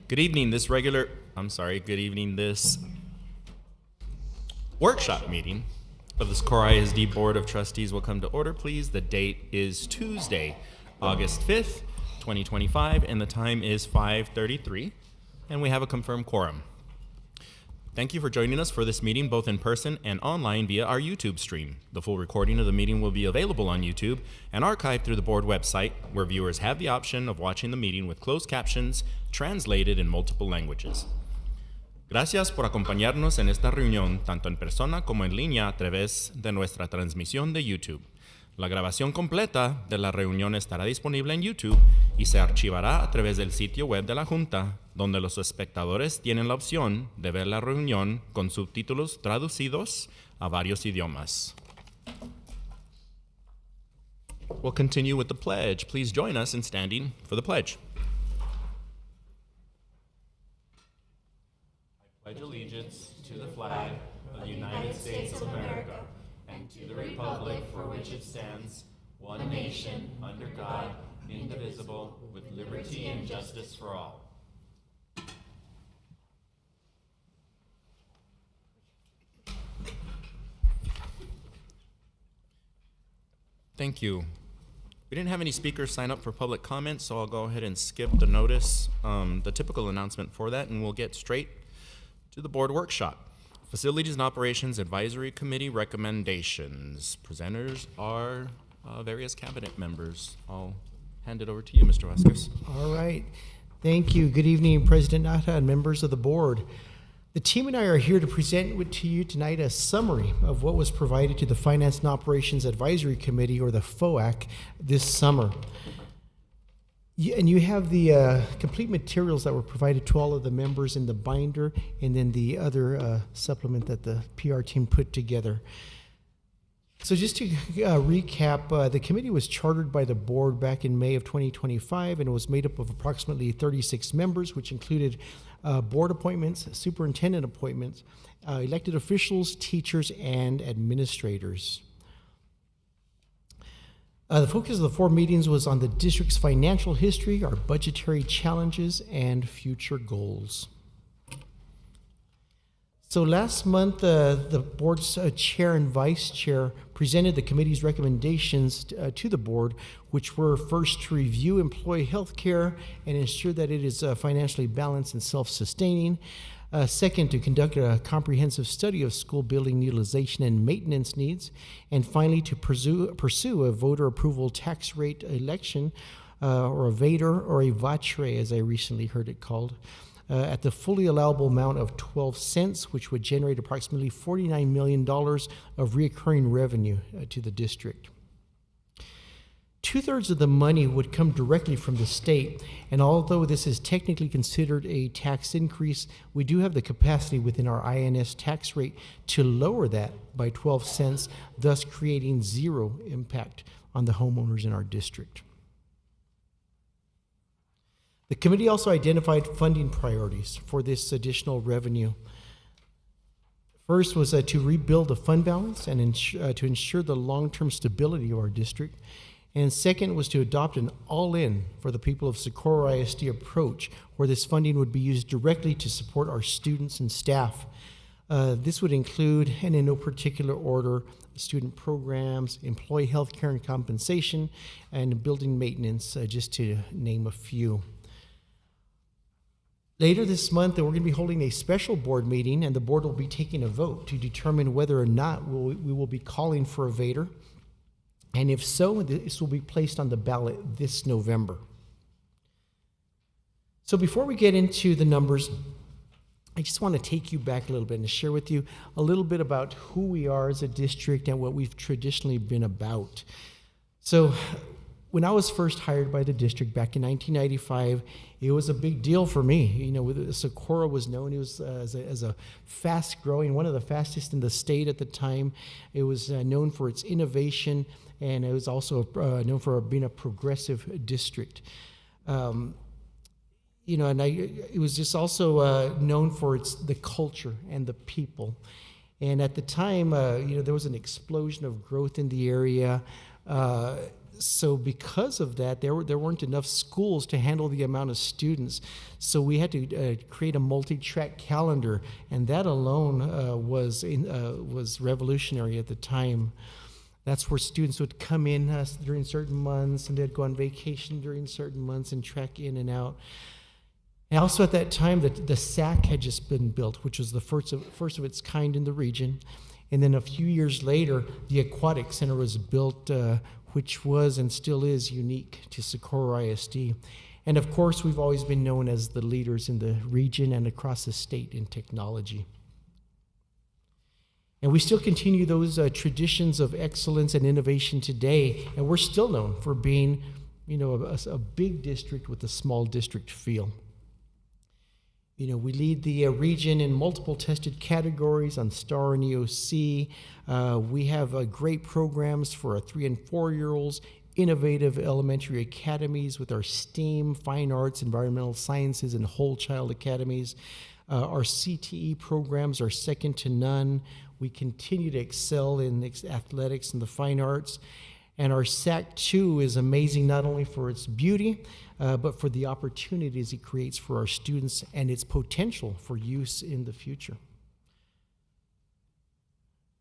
Good evening. This workshop meeting of the Socorro ISD Board of Trustees will come to order, please. The date is Tuesday, August 5th, 2025, and the time is 5:33, and we have a confirmed quorum. Thank you for joining us for this meeting, both in person and online via our YouTube stream. The full recording of the meeting will be available on YouTube and archived through the board website, where viewers have the option of watching the meeting with closed captions translated in multiple languages. Gracias por acompañarnos en esta reunión, tanto en persona como en línea a través de nuestra transmisión de YouTube. La grabación completa de la reunión estará disponible en YouTube y se archivará a través del sitio web de la Junta, donde los espectadores tienen la opción de ver la reunión con subtítulos traducidos a varios idiomas. We'll continue with the pledge. Please join us in standing for the pledge. I pledge allegiance to the flag of the United States of America and to the republic for which it stands, one nation, under God, indivisible, with liberty and justice for all. Thank you. We didn't have any speakers sign up for public comment, so I'll go ahead and skip the notice, the typical announcement for that, and we'll get straight to the board workshop. Facilities and Operations Advisory Committee recommendations. Presenters are various cabinet members. I'll hand it over to you, Mr. Vasquez. All right. Thank you. Good evening, President Nata and members of the board. The team and I are here to present to you tonight a summary of what was provided to the Finance and Operations Advisory Committee, or the FOAC, this summer. And you have the complete materials that were provided to all of the members in the binder, and then the other supplement that the PR team put together. So just to recap, the committee was chartered by the board back in May of 2025, and it was made up of approximately 36 members, which included board appointments, superintendent appointments, elected officials, teachers, and administrators. The focus of the 4 meetings was on the district's financial history, our budgetary challenges, and future goals. So last month, the board's chair and vice chair presented the committee's recommendations to the board, which were first to review employee health care and ensure that it is financially balanced and self-sustaining. Second, to conduct a comprehensive study of school building utilization and maintenance needs. And finally, to pursue a voter approval tax rate election, or a VATER, or a VATRE, as I recently heard it called, at the fully allowable amount of 12 cents, which would generate approximately $49 million of recurring revenue to the district. 2/3 of the money would come directly from the state, and although this is technically considered a tax increase, we do have the capacity within our INS tax rate to lower that by 12 cents, thus creating zero impact on the homeowners in our district. The committee also identified funding priorities for this additional revenue. First was to rebuild the fund balance and to ensure the long-term stability of our district. And second was to adopt an all-in for the people of Socorro ISD approach, where this funding would be used directly to support our students and staff. This would include, and in no particular order, student programs, employee health care and compensation, and building maintenance, just to name a few. Later this month, we're going to be holding a special board meeting, and the board will be taking a vote to determine whether or not we will be calling for a VATER. And if so, this will be placed on the ballot this November. So before we get into the numbers, I just want to take you back a little bit and share with you a little bit about who we are as a district and what we've traditionally been about. So when I was first hired by the district back in 1995, it was a big deal for me. You know, Socorro was known as a fast-growing, one of the fastest in the state at the time. It was known for its innovation, and it was also known for being a progressive district. And it was just also known for the culture and the people. And at the time, there was an explosion of growth in the area. So because of that, there weren't enough schools to handle the amount of students. So we had to create a multi-track calendar, and that alone was revolutionary at the time. That's where students would come in during certain months, and they'd go on vacation during certain months and track in and out. And also at that time, the SAC had just been built, which was the first of its kind in the region. And then a few years later, the Aquatic Center was built, which was and still is unique to Socorro ISD. And of course, we've always been known as the leaders in the region and across the state in technology. And we still continue those traditions of excellence and innovation today, and we're still known for being, a big district with a small district feel. We lead the region in multiple tested categories on STAR and EOC. We have great programs for our 3 and 4-year-olds, innovative elementary academies with our STEAM, fine arts, environmental sciences, and whole child academies. Our CTE programs are second to none. We continue to excel in athletics and the fine arts. And our SAC 2 is amazing not only for its beauty, but for the opportunities it creates for our students and its potential for use in the future.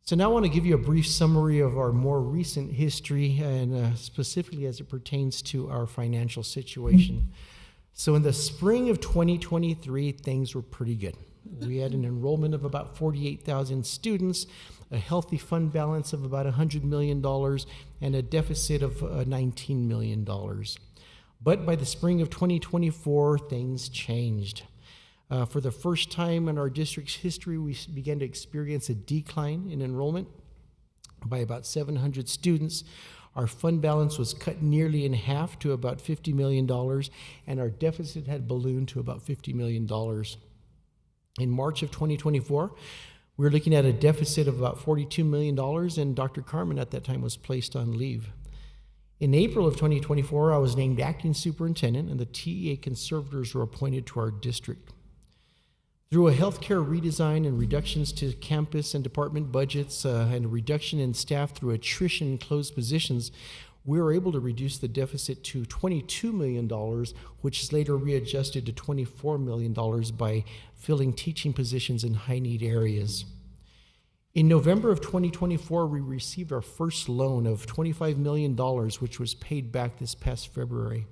So now I want to give you a brief summary of our more recent history, and specifically as it pertains to our financial situation. So in the spring of 2023, things were pretty good. We had an enrollment of about 48,000 students, a healthy fund balance of about $100 million, and a deficit of $19 million. But by the spring of 2024, things changed. For the first time in our district's history, we began to experience a decline in enrollment by about 700 students. Our fund balance was cut nearly in half to about $50 million, and our deficit had ballooned to about $50 million. In March of 2024, we were looking at a deficit of about $42 million, and Dr. Carmen at that time was placed on leave. In April of 2024, I was named acting superintendent, and the TEA conservators were appointed to our district. Through a healthcare redesign and reductions to campus and department budgets and a reduction in staff through attrition and closed positions, we were able to reduce the deficit to $22 million, which is later readjusted to $24 million by filling teaching positions in high-need areas. In November of 2024, we received our first loan of $25 million, which was paid back this past February.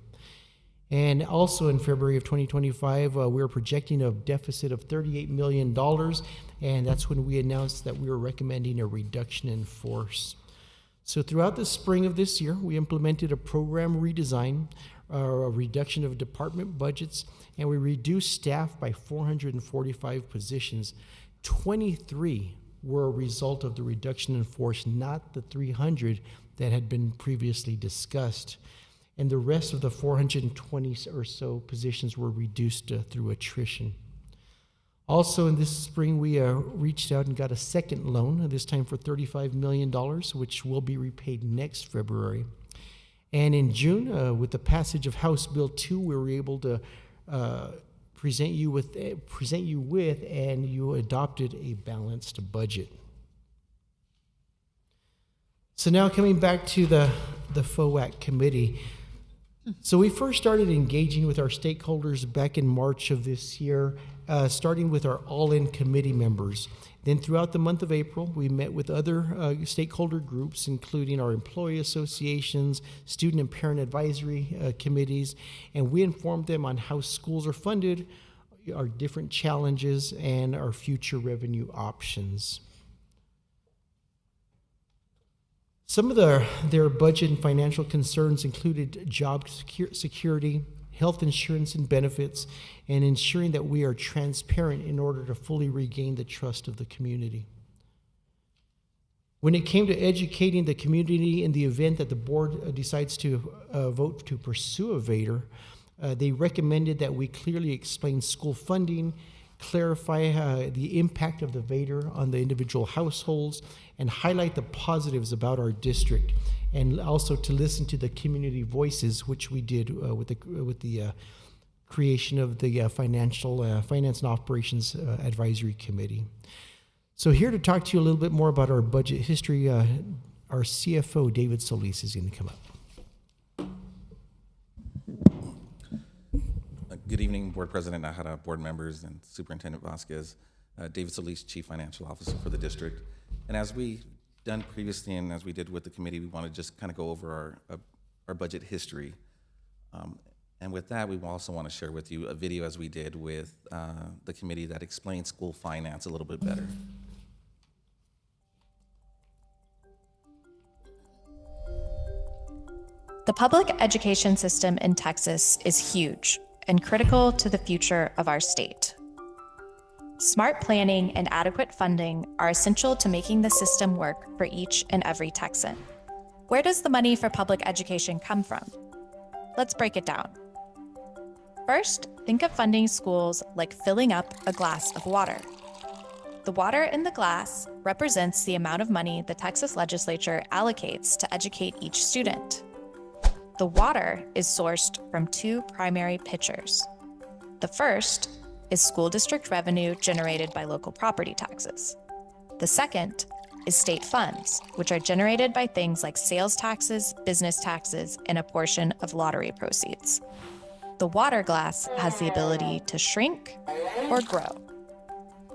And also in February of 2025, we were projecting a deficit of $38 million, and that's when we announced that we were recommending a reduction in force. So throughout the spring of this year, we implemented a program redesign, a reduction of department budgets, and we reduced staff by 445 positions. 23 were a result of the reduction in force, not the 300 that had been previously discussed. And the rest of the 420 or so positions were reduced through attrition. Also, in this spring, we reached out and got a second loan, this time for $35 million, which will be repaid next February. And in June, with the passage of House Bill 2, we were able to present you with, and you adopted a balanced budget. So now coming back to the FOAC committee. So we first started engaging with our stakeholders back in March of this year, starting with our all-in committee members. Then throughout the month of April, we met with other stakeholder groups, including our employee associations, student and parent advisory committees, and we informed them on how schools are funded, our different challenges, and our future revenue options. Some of their budget and financial concerns included job security, health insurance and benefits, and ensuring that we are transparent in order to fully regain the trust of the community. When it came to educating the community in the event that the board decides to vote to pursue a VADR, they recommended that we clearly explain school funding, clarify the impact of the VADR on the individual households, and highlight the positives about our district, and also to listen to the community voices, which we did with the creation of the Finance and Operations Advisory Committee. So here to talk to you a little bit more about our budget history, our CFO, David Solis, is going to come up. evening, Board President Nahara, board members, and Superintendent Vasquez. David Solis, Chief Financial Officer for the district. And as we've done previously and as we did with the committee, we want to just kind of go over our budget history. And with that, we also want to share with you a video as we did with the committee that explains school finance a little bit better. The public education system in Texas is huge and critical to the future of our state. Smart planning and adequate funding are essential to making the system work for each and every Texan. Where does the money for public education come from? Let's break it down. First, think of funding schools like filling up a glass of water. The water in the glass represents the amount of money the Texas legislature allocates to educate each student. The water is sourced from two primary pitchers. The first is school district revenue generated by local property taxes. The second is state funds, which are generated by things like sales taxes, business taxes, and a portion of lottery proceeds. The water glass has the ability to shrink or grow.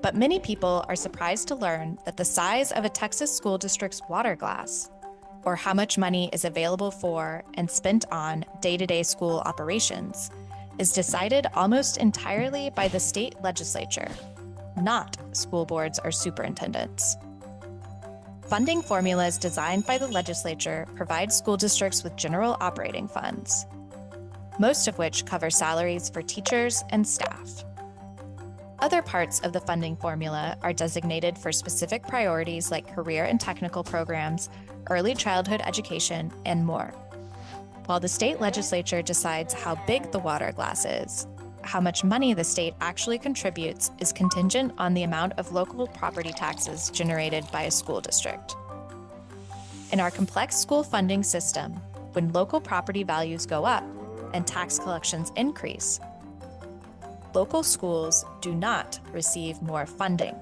But many people are surprised to learn that the size of a Texas school district's water glass, or how much money is available for and spent on day-to-day school operations, is decided almost entirely by the state legislature, not school boards or superintendents. Funding formulas designed by the legislature provide school districts with general operating funds, most of which cover salaries for teachers and staff. Other parts of the funding formula are designated for specific priorities like career and technical programs, early childhood education, and more. While the state legislature decides how big the water glass is, how much money the state actually contributes is contingent on the amount of local property taxes generated by a school district. In our complex school funding system, when local property values go up and tax collections increase, local schools do not receive more funding.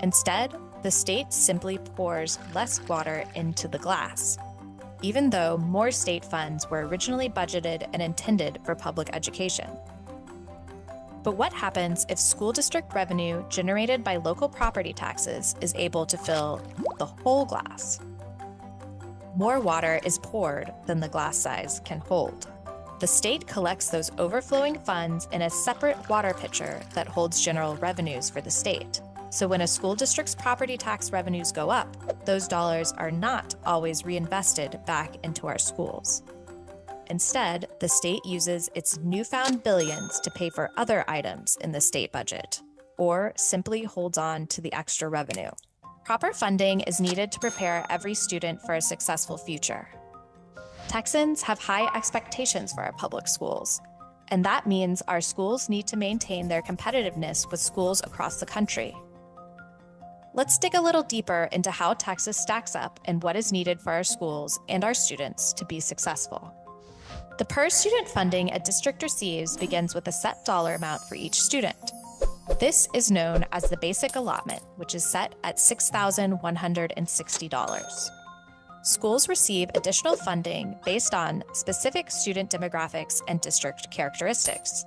Instead, the state simply pours less water into the glass, even though more state funds were originally budgeted and intended for public education. But what happens if school district revenue generated by local property taxes is able to fill the whole glass? More water is poured than the glass size can hold. The state collects those overflowing funds in a separate water pitcher that holds general revenues for the state. So when a school district's property tax revenues go up, those dollars are not always reinvested back into our schools. Instead, the state uses its newfound billions to pay for other items in the state budget, or simply holds on to the extra revenue. Proper funding is needed to prepare every student for a successful future. Texans have high expectations for our public schools, and that means our schools need to maintain their competitiveness with schools across the country. Let's dig a little deeper into how Texas stacks up and what is needed for our schools and our students to be successful. The per-student funding a district receives begins with a set dollar amount for each student. This is known as the basic allotment, which is set at $6,160. Schools receive additional funding based on specific student demographics and district characteristics.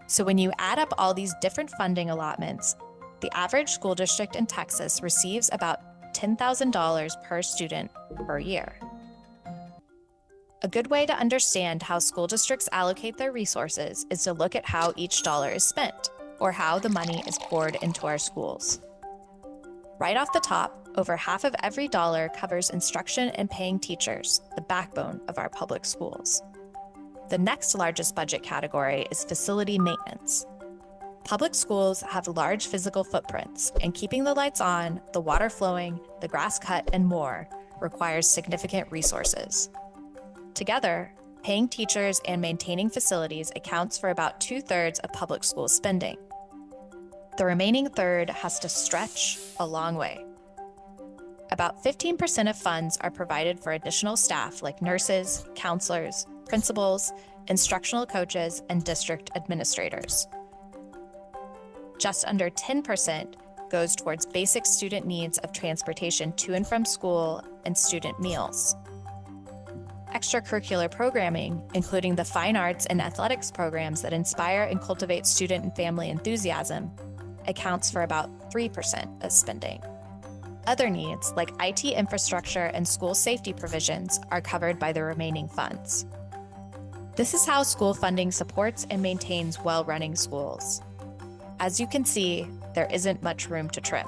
So when you add up all these different funding allotments, the average school district in Texas receives about $10,000 per student per year. A good way to understand how school districts allocate their resources is to look at how each dollar is spent, or how the money is poured into our schools. Right off the top, over half of every dollar covers instruction and paying teachers, the backbone of our public schools. The next largest budget category is facility maintenance. Public schools have large physical footprints, and keeping the lights on, the water flowing, the grass cut, and more requires significant resources. Together, paying teachers and maintaining facilities accounts for about 2/3 of public school spending. The remaining third has to stretch a long way. About 15% of funds are provided for additional staff like nurses, counselors, principals, instructional coaches, and district administrators. Just under 10% goes towards basic student needs of transportation to and from school and student meals. Extracurricular programming, including the fine arts and athletics programs that inspire and cultivate student and family enthusiasm, accounts for about 3% of spending. Other needs, like IT infrastructure and school safety provisions, are covered by the remaining funds. This is how school funding supports and maintains well-running schools. As you can see, there isn't much room to trim.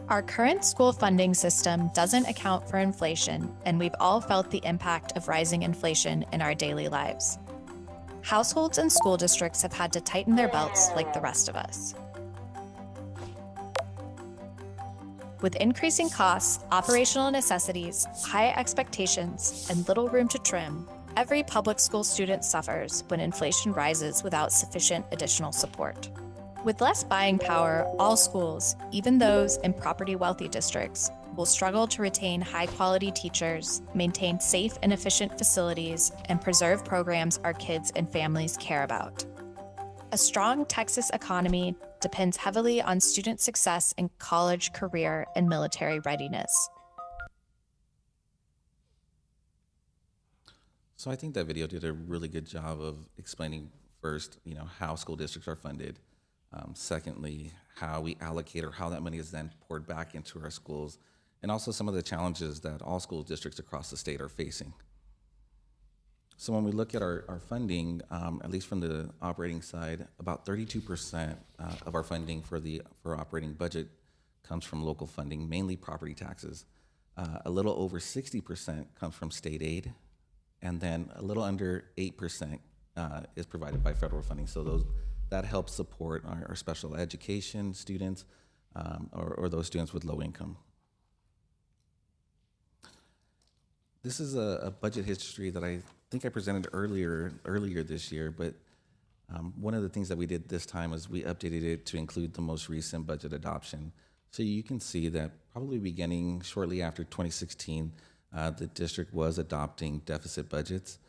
Our current school funding system doesn't account for inflation, and we've all felt the impact of rising inflation in our daily lives. Households and school districts have had to tighten their belts like the rest of us. With increasing costs, operational necessities, high expectations, and little room to trim, every public school student suffers when inflation rises without sufficient additional support. With less buying power, all schools, even those in property-wealthy districts, will struggle to retain high-quality teachers, maintain safe and efficient facilities, and preserve programs our kids and families care about. A strong Texas economy depends heavily on student success in college, career, and military readiness. So I think that video did a really good job of explaining first, how school districts are funded. Secondly, how we allocate or how that money is then poured back into our schools, and also some of the challenges that all school districts across the state are facing. So when we look at our funding, at least from the operating side, about 32% of our funding for operating budget comes from local funding, mainly property taxes. A little over 60% comes from state aid, and then a little under 8% is provided by federal funding. So that helps support our special education students or those students with low income. This is a budget history that I think I presented earlier this year, but one of the things that we did this time was we updated it to include the most recent budget adoption. So you can see that probably beginning shortly after 2016, the district was adopting deficit budgets.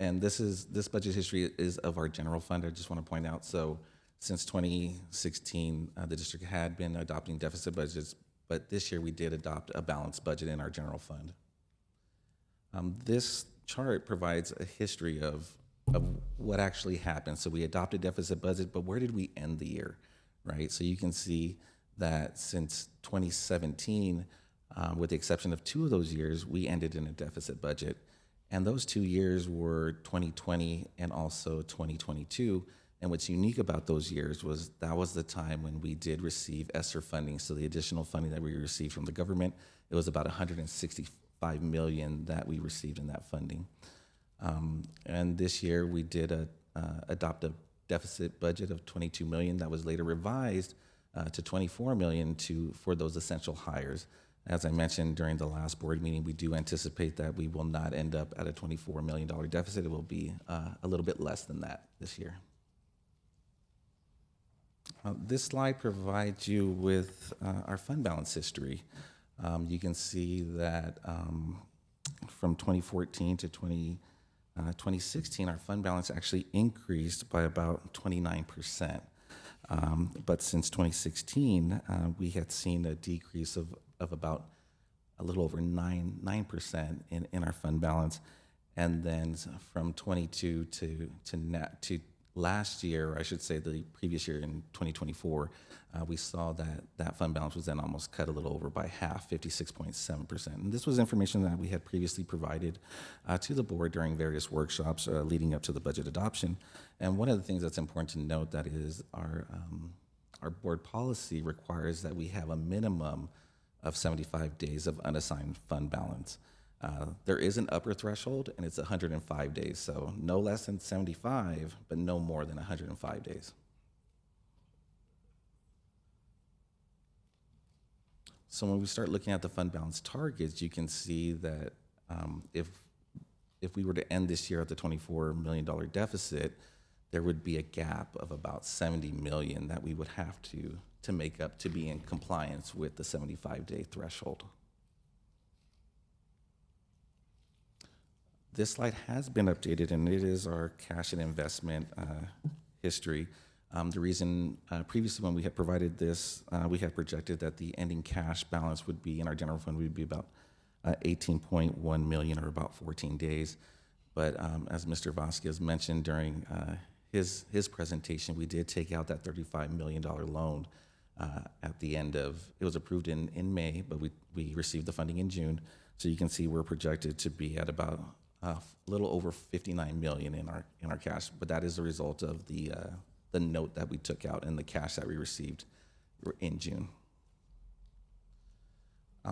And this budget history is of our general fund, I just want to point out. So since 2016, the district had been adopting deficit budgets, but this year we did adopt a balanced budget in our general fund. This chart provides a history of what actually happened. So we adopted deficit budget, but where did we end the year, right? So you can see that since 2017, with the exception of 2 of those years, we ended in a deficit budget. And those 2 years were 2020 and also 2022. And what's unique about those years was that was the time when we did receive ESSER funding. So the additional funding that we received from the government, it was about $165 million that we received in that funding. And this year we did adopt a deficit budget of $22 million that was later revised to $24 million for those essential hires. As I mentioned during the last board meeting, we do anticipate that we will not end up at a $24 million deficit. It will be a little bit less than that this year. This slide provides you with our fund balance history. You can see that from 2014 to 2016, our fund balance actually increased by about 29%. But since 2016, we had seen a decrease of about a little over 9% in our fund balance. And then from 22 to last year, or I should say the previous year in 2024, we saw that fund balance was then almost cut a little over by half, 56.7%. And this was information that we had previously provided to the board during various workshops leading up to the budget adoption. And one of the things that's important to note that is our board policy requires that we have a minimum of 75 days of unassigned fund balance. There is an upper threshold, and it's 105 days. So no less than 75, but no more than 105 days. So when we start looking at the fund balance targets, you can see that if we were to end this year at the $24 million deficit, there would be a gap of about $70 million that we would have to make up to be in compliance with the 75-day threshold. This slide has been updated, and it is our cash and investment history. The reason previously when we had provided this, we had projected that the ending cash balance would be in our general fund would be about 18.1 million, or about 14 days. But as Mr. Vasquez mentioned during his presentation, we did take out that $35 million loan at the end of, it was approved in May, but we received the funding in June. So you can see we're projected to be at about a little over 59 million in our cash, but that is a result of the note that we took out and the cash that we received in June.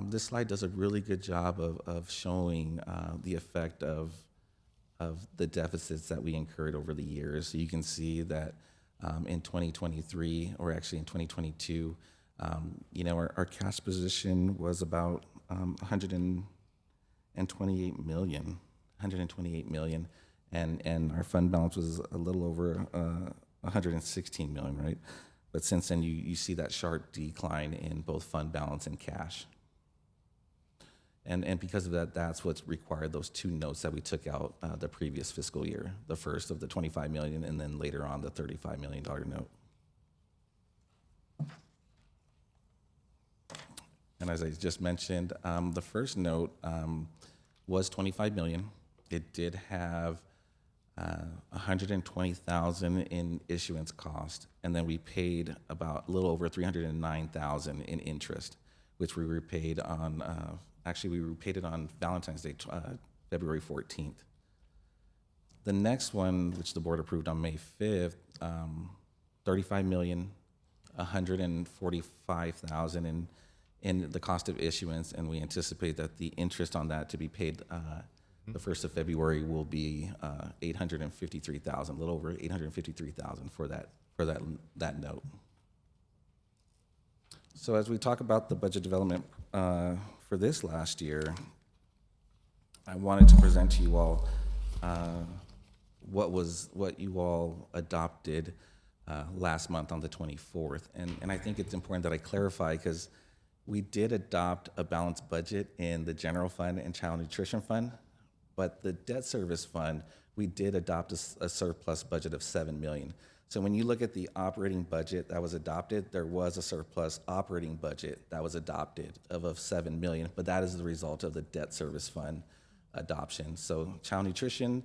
This slide does a really good job of showing the effect of the deficits that we incurred over the years. So you can see that in 2023, or actually in 2022, our cash position was about 128 million, and our fund balance was a little over 116 million, right? But since then, you see that sharp decline in both fund balance and cash. And because of that, that's what's required those two notes that we took out the previous fiscal year, the first of the 25 million, and then later on the $35 million note. And as I just mentioned, the first note was 25 million. It did have 120,000 in issuance cost, and then we paid about a little over 309,000 in interest, which we repaid on. Actually, we repaid it on Valentine's Day, February 14th. The next one, which the board approved on May 5th, 35 million, 145,000 in the cost of issuance, and we anticipate that the interest on that to be paid the 1st of February will be 853,000, a little over 853,000 for that note. So as we talk about the budget development for this last year, I wanted to present to you all what you all adopted last month on the 24th. And I think it's important that I clarify, because we did adopt a balanced budget in the general fund and child nutrition fund, but the debt service fund, we did adopt a surplus budget of 7 million. So when you look at the operating budget that was adopted, there was a surplus operating budget that was adopted of 7 million, but that is the result of the debt service fund adoption. So child nutrition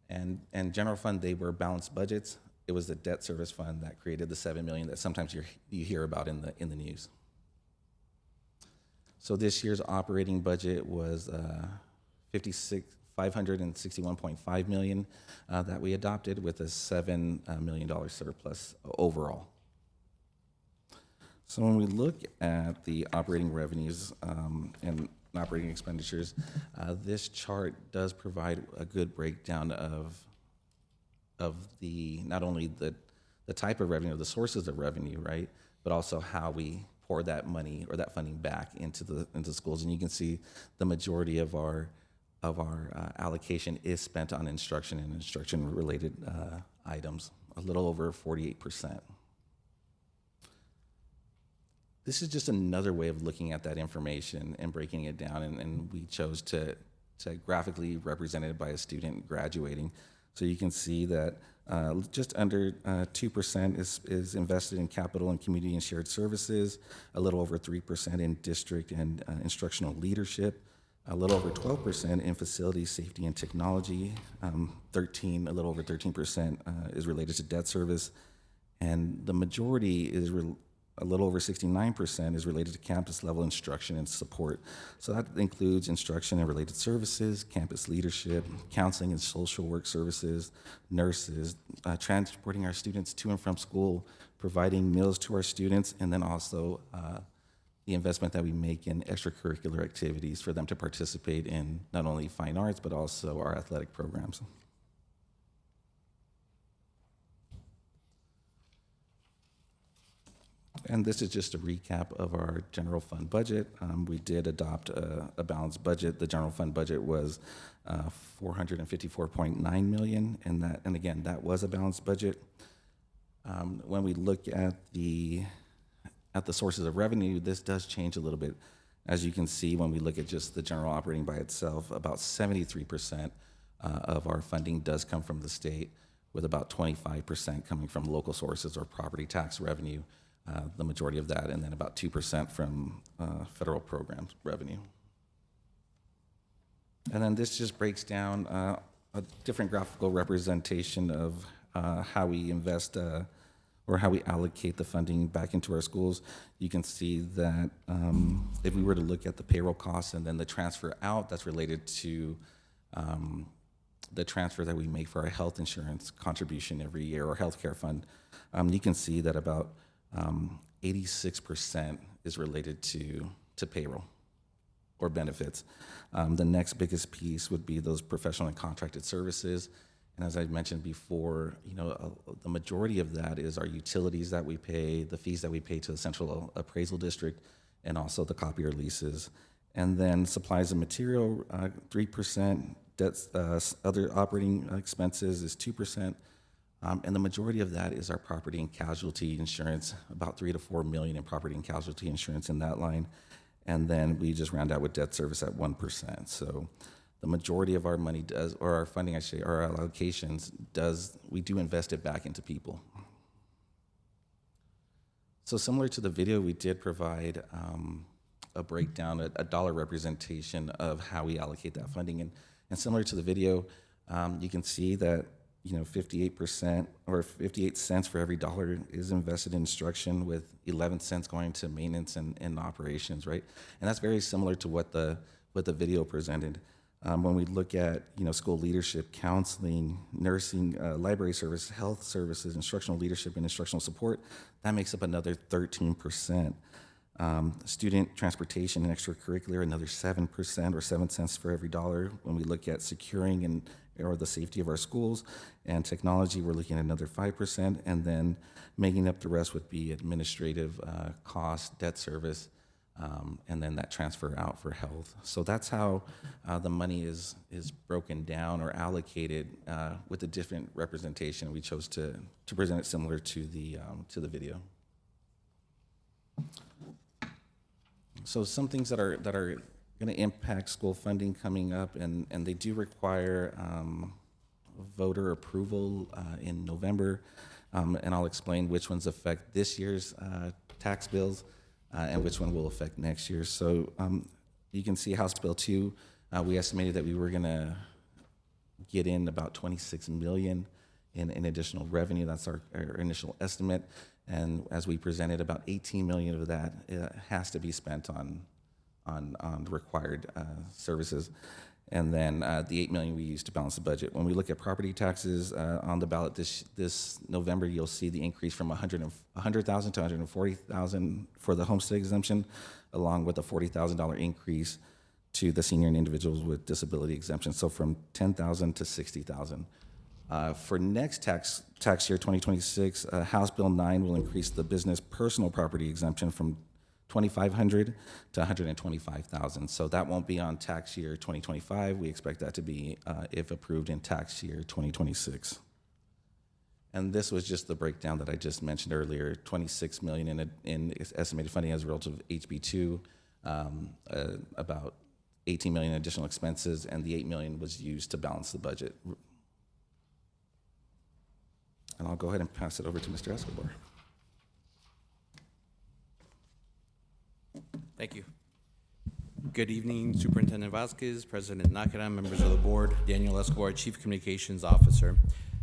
and general fund, they were balanced budgets. It was the debt service fund that created the 7 million that sometimes you hear about in the news. So this year's operating budget was 561.5 million that we adopted, with a $7 million surplus overall. So when we look at the operating revenues and operating expenditures, this chart does provide a good breakdown of the not only the type of revenue, the sources of revenue, right, but also how we pour that money or that funding back into schools. And you can see the majority of our allocation is spent on instruction and instruction-related items, a little over 48%. This is just another way of looking at that information and breaking it down, and we chose to graphically represent it by a student graduating. So you can see that just under 2% is invested in capital and community and shared services, a little over 3% in district and instructional leadership, a little over 12% in facility safety and technology, a little over 13% is related to debt service, and the majority is a little over 69% is related to campus level instruction and support. So that includes instruction and related services, campus leadership, counseling and social work services, nurses, transporting our students to and from school, providing meals to our students, and then also the investment that we make in extracurricular activities for them to participate in not only fine arts, but also our athletic programs. And this is just a recap of our general fund budget. We did adopt a balanced budget. The general fund budget was 454.9 million, and again, that was a balanced budget. When we look at the sources of revenue, this does change a little bit. As you can see, when we look at just the general operating by itself, about 73% of our funding does come from the state, with about 25% coming from local sources or property tax revenue, the majority of that, and then about 2% from federal programs revenue. And then this just breaks down a different graphical representation of how we invest or how we allocate the funding back into our schools. You can see that if we were to look at the payroll costs and then the transfer out, that's related to the transfer that we make for our health insurance contribution every year, or healthcare fund. You can see that about 86% is related to payroll or benefits. The next biggest piece would be those professional and contracted services. And as I mentioned before, the majority of that is our utilities that we pay, the fees that we pay to the Central Appraisal District, and also the copier leases. And then supplies and material, 3%, debts, other operating expenses is 2%. And the majority of that is our property and casualty insurance, about $3 to $4 million in property and casualty insurance in that line. And then we just round out with debt service at 1%. So the majority of our money does, or our funding, I should say, our allocations we do invest it back into people. So similar to the video, we did provide a breakdown, a dollar representation of how we allocate that funding. And similar to the video, you can see that 58% or 58 cents for every dollar is invested in instruction, with 11 cents going to maintenance and operations, right? And that's very similar to what the video presented. When we look at school leadership, counseling, nursing, library service, health services, instructional leadership, and instructional support, that makes up another 13%. Student transportation and extracurricular, another 7% or 7 cents for every dollar. When we look at securing or the safety of our schools and technology, we're looking at another 5%, and then making up the rest would be administrative costs, debt service, and then that transfer out for health. So that's how the money is broken down or allocated with a different representation. We chose to present it similar to the video. So some things that are going to impact school funding coming up, and they do require voter approval in November, and I'll explain which ones affect this year's tax bills and which one will affect next year. So you can see House Bill 2, we estimated that we were going to get in about $26 million in additional revenue. That's our initial estimate. And as we presented, about $18 million of that has to be spent on required services. And then the $8 million we use to balance the budget. When we look at property taxes on the ballot this November, you'll see the increase from $100,000 to $140,000 for the homestead exemption, along with a $40,000 increase to the senior and individuals with disability exemption. So from $10,000 to $60,000. For next tax year, 2026, House Bill 9 will increase the business personal property exemption from $2,500 to $125,000. So that won't be on tax year 2025. We expect that to be, if approved, in tax year 2026. And this was just the breakdown that I just mentioned earlier: $26 million in estimated funding as a result of HB2, about $18 million in additional expenses, and the $8 million was used to balance the budget. And I'll go ahead and pass it over to Mr. Escobar. Thank you. Good evening, Superintendent Vasquez, President Nakara, members of the board, Daniel Escobar, Chief Communications Officer.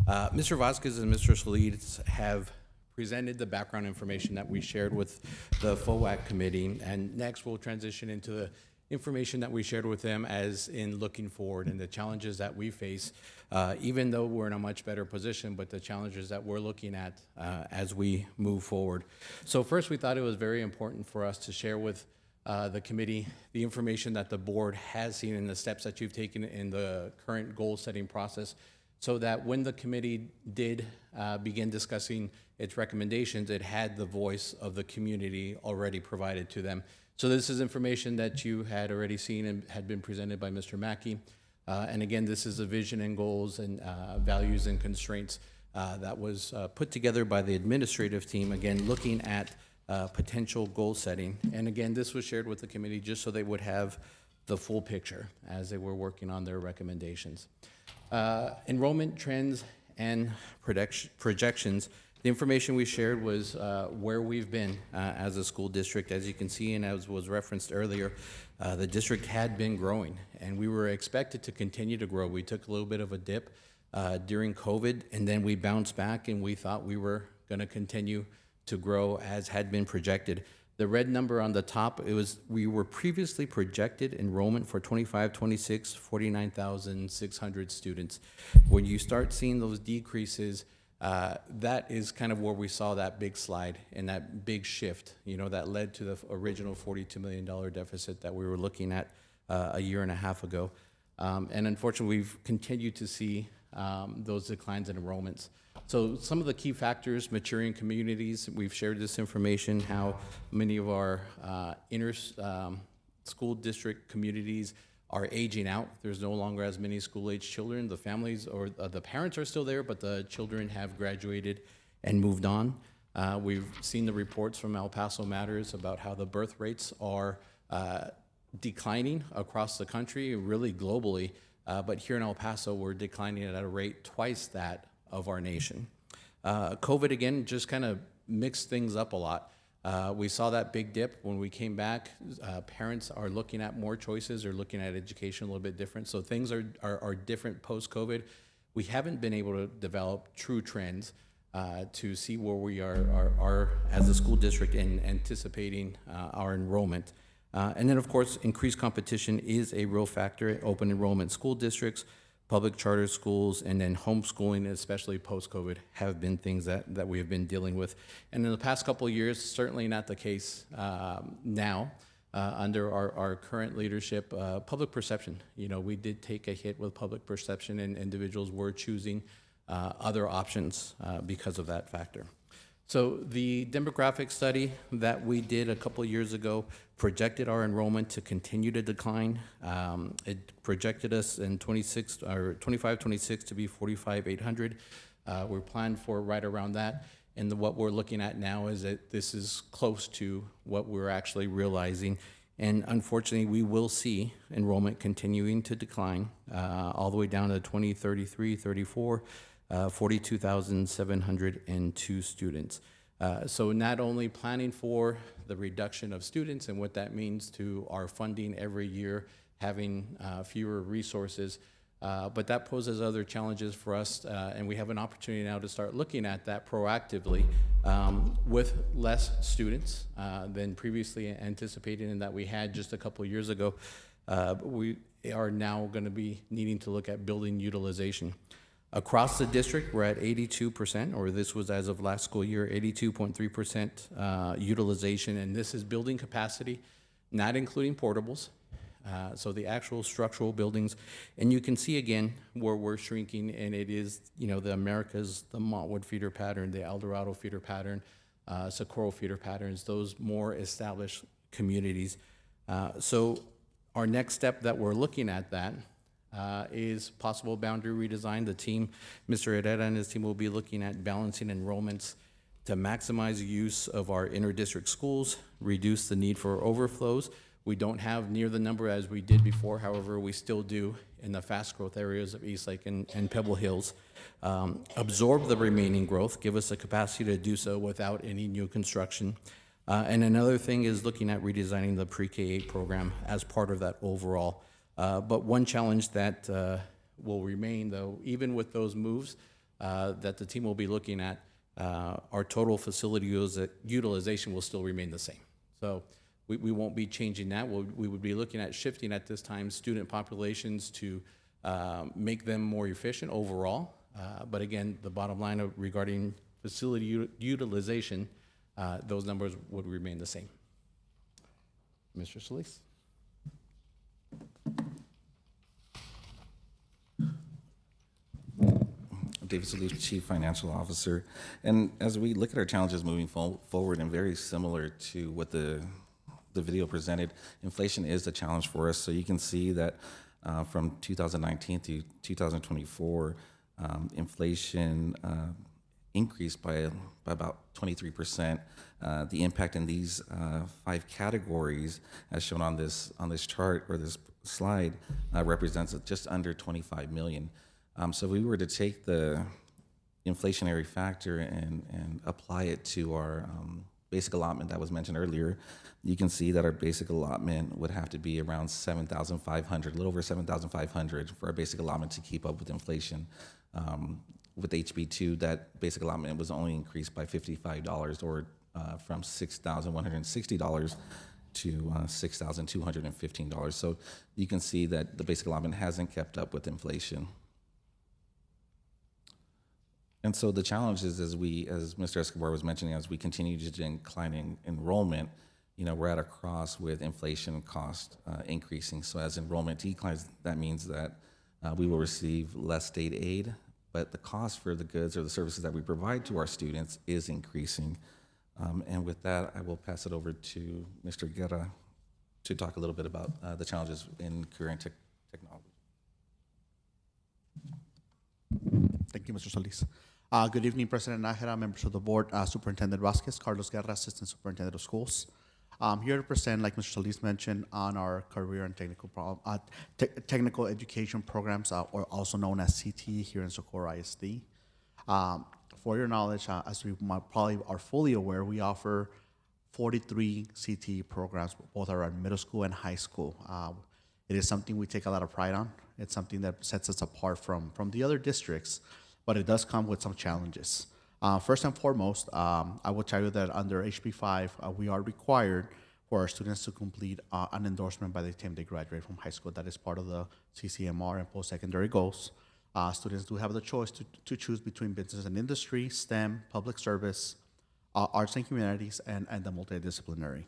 Mr. Vasquez and Mr. Solis have presented the background information that we shared with the FOAC committee, and next we'll transition into the information that we shared with them as in looking forward and the challenges that we face, even though we're in a much better position, but the challenges that we're looking at as we move forward. So first, we thought it was very important for us to share with the committee the information that the board has seen and the steps that you've taken in the current goal-setting process, so that when the committee did begin discussing its recommendations, it had the voice of the community already provided to them. So this is information that you had already seen and had been presented by Mr. Mackey. And again, this is a vision and goals and values and constraints that was put together by the administrative team, again, looking at potential goal setting. And again, this was shared with the committee just so they would have the full picture as they were working on their recommendations. Enrollment trends and projections The information we shared was where we've been as a school district. As you can see, and as was referenced earlier, the district had been growing, and we were expected to continue to grow. We took a little bit of a dip during COVID, and then we bounced back, and we thought we were going to continue to grow as had been projected. The red number on the top, we were previously projected enrollment for 25-26, 49,600 students. When you start seeing those decreases, that is kind of where we saw that big slide and that big shift, that led to the original $42 million deficit that we were looking at a year and a half ago. And unfortunately, we've continued to see those declines in enrollments. So some of the key factors: maturing communities. We've shared this information, how many of our school district communities are aging out. There's no longer as many school-age children. The families or the parents are still there, but the children have graduated and moved on. We've seen the reports from El Paso Matters about how the birth rates are declining across the country, really globally. But here in El Paso, we're declining at a rate twice that of our nation. COVID, again, just kind of mixed things up a lot. We saw that big dip when we came back. Parents are looking at more choices, or looking at education a little bit different. So things are different post-COVID. We haven't been able to develop true trends to see where we are as a school district in anticipating our enrollment. And then, of course, increased competition is a real factor. Open enrollment school districts, public charter schools, and then homeschooling, especially post-COVID, have been things that we have been dealing with. And in the past couple of years, certainly not the case now. Under our current leadership, public perception. We did take a hit with public perception, and individuals were choosing other options because of that factor. So the demographic study that we did a couple of years ago projected our enrollment to continue to decline. It projected us in 25-26 to be 45,800. We're planned for right around that. And what we're looking at now is that this is close to what we're actually realizing. And unfortunately, we will see enrollment continuing to decline all the way down to 2033, 34. 42,702 students. So not only planning for the reduction of students and what that means to our funding every year, having fewer resources, but that poses other challenges for us, and we have an opportunity now to start looking at that proactively with less students than previously anticipated and that we had just a couple of years ago. We are now going to be needing to look at building utilization. Across the district, we're at 82%, or this was as of last school year, 82.3% utilization, and this is building capacity, not including portables. So the actual structural buildings, and you can see again where we're shrinking, and it is, the Americas, the Montwood feeder pattern, the El Dorado feeder pattern, Socorro feeder patterns, those more established communities. So our next step that we're looking at is possible boundary redesign. The team, Mr. Herrera and his team, will be looking at balancing enrollments to maximize the use of our inter-district schools, reduce the need for overflows. We don't have near the number as we did before, however, we still do in the fast growth areas of Eastlake and Pebble Hills. Absorb the remaining growth, give us the capacity to do so without any new construction. And another thing is looking at redesigning the pre-K-8 program as part of that overall. But one challenge that will remain, though, even with those moves that the team will be looking at, our total facility utilization will still remain the same. So we won't be changing that. We would be looking at shifting at this time student populations to make them more efficient overall. But again, the bottom line regarding facility utilization, those numbers would remain the same. Mr. Solis. David Solis, Chief Financial Officer. And as we look at our challenges moving forward, and very similar to what the video presented, inflation is a challenge for us. So you can see that from 2019 to 2024, inflation increased by about 23%. The impact in these 5 categories, as shown on this chart or this slide, represents just under 25 million. So if we were to take the inflationary factor and apply it to our basic allotment that was mentioned earlier, you can see that our basic allotment would have to be around 7,500, a little over 7,500 for our basic allotment to keep up with inflation. With HB2, that basic allotment was only increased by $55, or from $6,160 to $6,215. So you can see that the basic allotment hasn't kept up with inflation. And so the challenge is, as Mr. Escobar was mentioning, as we continue to decline in enrollment, we're at a cross with inflation cost increasing. So as enrollment declines, that means that we will receive less state aid, but the cost for the goods or the services that we provide to our students is increasing. And with that, I will pass it over to Mr. Guerra to talk a little bit about the challenges in current technology. Thank you, Mr. Solis. Good evening, President Nájera, members of the board, Superintendent Vasquez, Carlos Guerra, Assistant Superintendent of Schools. I'm here to present, like Mr. Solis mentioned, on our career and technical education programs, or also known as CTE here in Socorro ISD. For your knowledge, as we probably are fully aware, we offer 43 CTE programs, both are at middle school and high school. It is something we take a lot of pride on. It's something that sets us apart from the other districts, but it does come with some challenges. First and foremost, I will tell you that under HB 5, we are required for our students to complete an endorsement by the time they graduate from high school. That is part of the CCMR and post-secondary goals. Students do have the choice to choose between business and industry, STEM, public service, arts and humanities, and the multidisciplinary.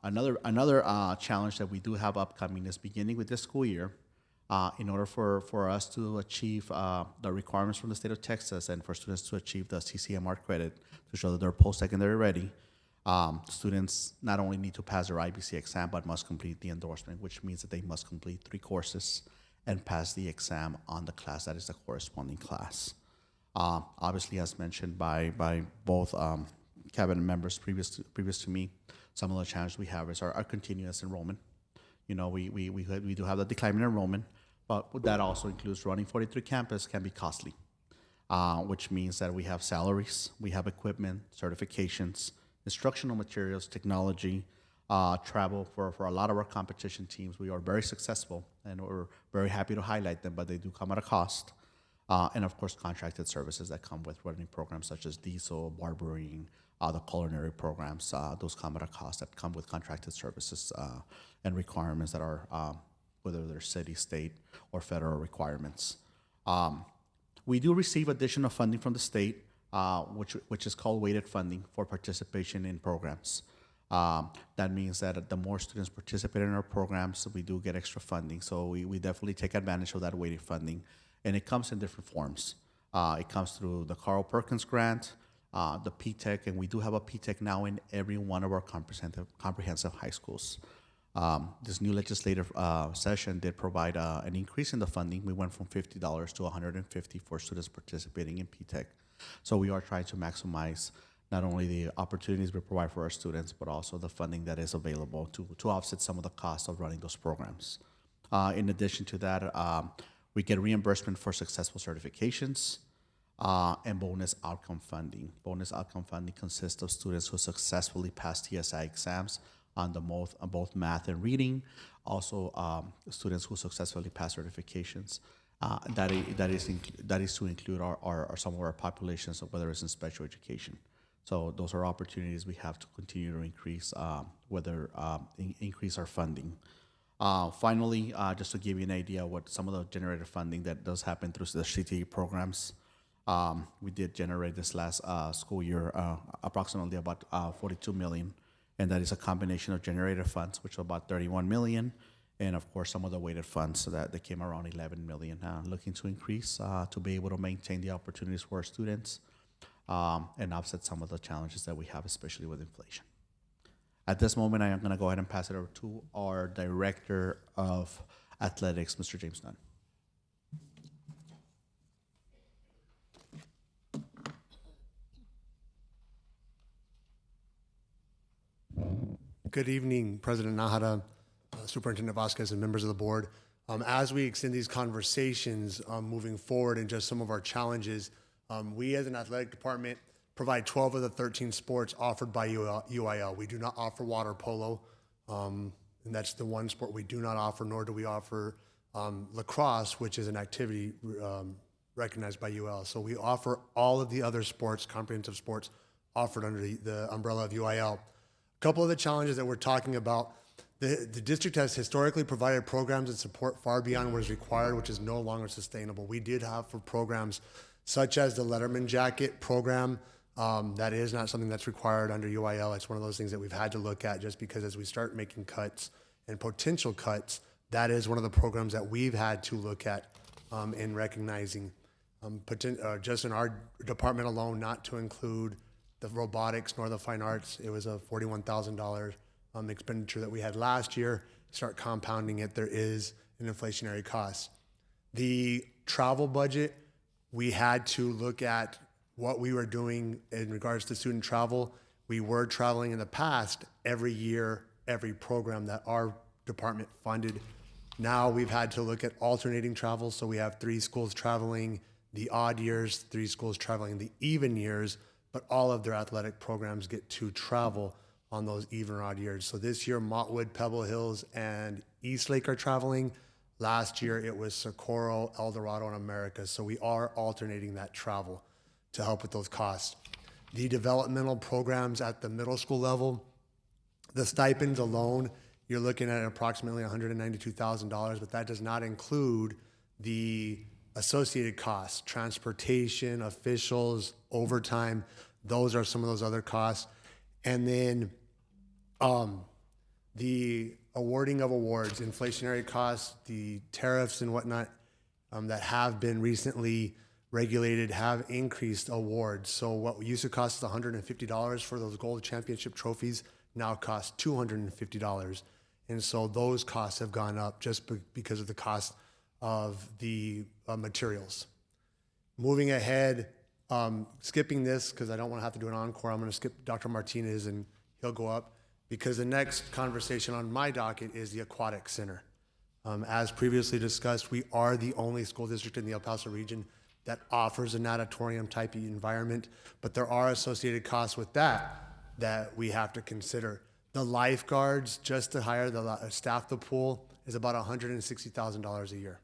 Another challenge that we do have upcoming is beginning with this school year. In order for us to achieve the requirements from the state of Texas and for students to achieve the CCMR credit to show that they're post-secondary ready, students not only need to pass their IBC exam, but must complete the endorsement, which means that they must complete 3 courses and pass the exam on the class that is the corresponding class. Obviously, as mentioned by both cabinet members previous to me, some of the challenges we have is our continuous enrollment. We do have the decline in enrollment, but that also includes running 43 campus can be costly, which means that we have salaries, we have equipment, certifications, instructional materials, technology, travel for a lot of our competition teams. We are very successful, and we're very happy to highlight them, but they do come at a cost. And of course, contracted services that come with running programs such as diesel, barbering, the culinary programs, those come at a cost that come with contracted services and requirements that are, whether they're city, state, or federal requirements. We do receive additional funding from the state, which is called weighted funding for participation in programs. That means that the more students participate in our programs, we do get extra funding. So we definitely take advantage of that weighted funding, and it comes in different forms. It comes through the Carl Perkins grant, the P-TECH, and we do have a P-TECH now in every one of our comprehensive high schools. This new legislative session did provide an increase in the funding. We went from $50 to $150 for students participating in P-TECH. So we are trying to maximize not only the opportunities we provide for our students, but also the funding that is available to offset some of the costs of running those programs. In addition to that, we get reimbursement for successful certifications and bonus outcome funding. Bonus outcome funding consists of students who successfully pass TSI exams on both math and reading. Also, students who successfully pass certifications. That is to include some of our populations, whether it's in special education. So those are opportunities we have to continue to increase, increase our funding. Finally, just to give you an idea what some of the generated funding that does happen through the CTE programs, we did generate this last school year approximately about $42 million, and that is a combination of generated funds, which are about $31 million, and of course some of the weighted funds that came around $11 million. Looking to increase to be able to maintain the opportunities for our students and offset some of the challenges that we have, especially with inflation. At this moment, I am going to go ahead and pass it over to our Director of Athletics, Mr. James Nunn. Good evening, President Nájera, Superintendent Vasquez, and members of the board. As we extend these conversations moving forward and just some of our challenges, We as an athletic department provide 12 of the 13 sports offered by UIL. We do not offer water polo, and that's the one sport we do not offer, nor do we offer lacrosse, which is an activity recognized by UL. So we offer all of the other sports, comprehensive sports, offered under the umbrella of UIL. A couple of the challenges that we're talking about, the district has historically provided programs and support far beyond what is required, which is no longer sustainable. We did have for programs such as the Letterman Jacket program. That is not something that's required under UIL. It's one of those things that we've had to look at just because as we start making cuts and potential cuts, that is one of the programs that we've had to look at in recognizing. Just in our department alone, not to include the robotics nor the fine arts, it was a $41,000 expenditure that we had last year. Start compounding it, there is an inflationary cost. The travel budget, we had to look at what we were doing in regards to student travel. We were traveling in the past every year, every program that our department funded. Now we've had to look at alternating travel. So we have 3 schools traveling the odd years, 3 schools traveling the even years, but all of their athletic programs get to travel on those even or odd years. So this year, Montwood, Pebble Hills, and Eastlake are traveling. Last year, it was Socorro, El Dorado, and America. So we are alternating that travel to help with those costs. The developmental programs at the middle school level, the stipends alone, you're looking at approximately $192,000, but that does not include the associated costs, transportation, officials, overtime. Those are some of those other costs. And then the awarding of awards, inflationary costs, the tariffs and whatnot that have been recently regulated have increased awards. So what used to cost $150 for those gold championship trophies now cost $250. And so those costs have gone up just because of the cost of the materials. Moving ahead, skipping this because I don't want to have to do an encore, I'm going to skip Dr. Martinez and he'll go up because the next conversation on my docket is the Aquatic Center. As previously discussed, we are the only school district in the El Paso region that offers a natatorium type environment, but there are associated costs with that we have to consider. The lifeguards, just to hire the staff the pool, is about $160,000 a year.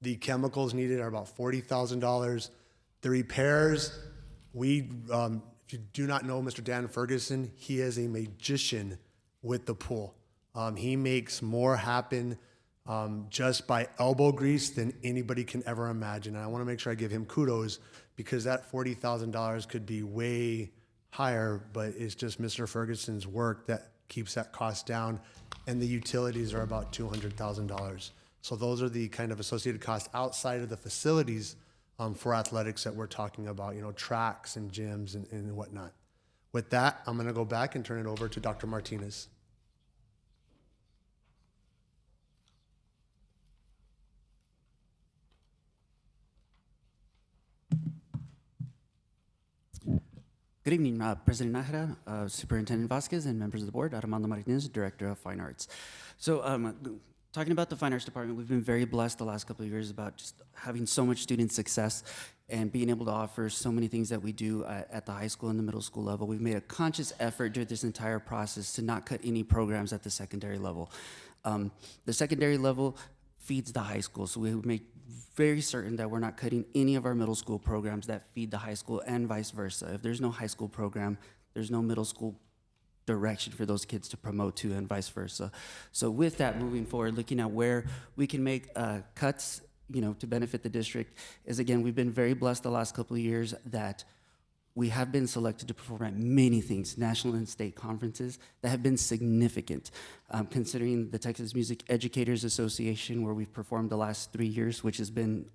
The chemicals needed are about $40,000. The repairs, if you do not know Mr. Dan Ferguson, he is a magician with the pool. He makes more happen just by elbow grease than anybody can ever imagine. And I want to make sure I give him kudos because that $40,000 could be way higher, but it's just Mr. Ferguson's work that keeps that cost down. And the utilities are about $200,000. So those are the kind of associated costs outside of the facilities for athletics that we're talking about, tracks and gyms and whatnot. With that, I'm going to go back and turn it over to Dr. Martinez. Good evening, President Nájera, Superintendent Vasquez, and members of the board. Armando Martinez, Director of Fine Arts. So talking about the Fine Arts Department, we've been very blessed the last couple of years about just having so much student success and being able to offer so many things that we do at the high school and the middle school level. We've made a conscious effort during this entire process to not cut any programs at the secondary level. The secondary level feeds the high school, so we make very certain that we're not cutting any of our middle school programs that feed the high school and vice versa. If there's no high school program, there's no middle school direction for those kids to promote to and vice versa. So with that, moving forward, looking at where we can make cuts, to benefit the district is, again, we've been very blessed the last couple of years that we have been selected to perform at many things, national and state conferences that have been significant. Considering the Texas Music Educators Association, where we've performed the last 3 years, which has been,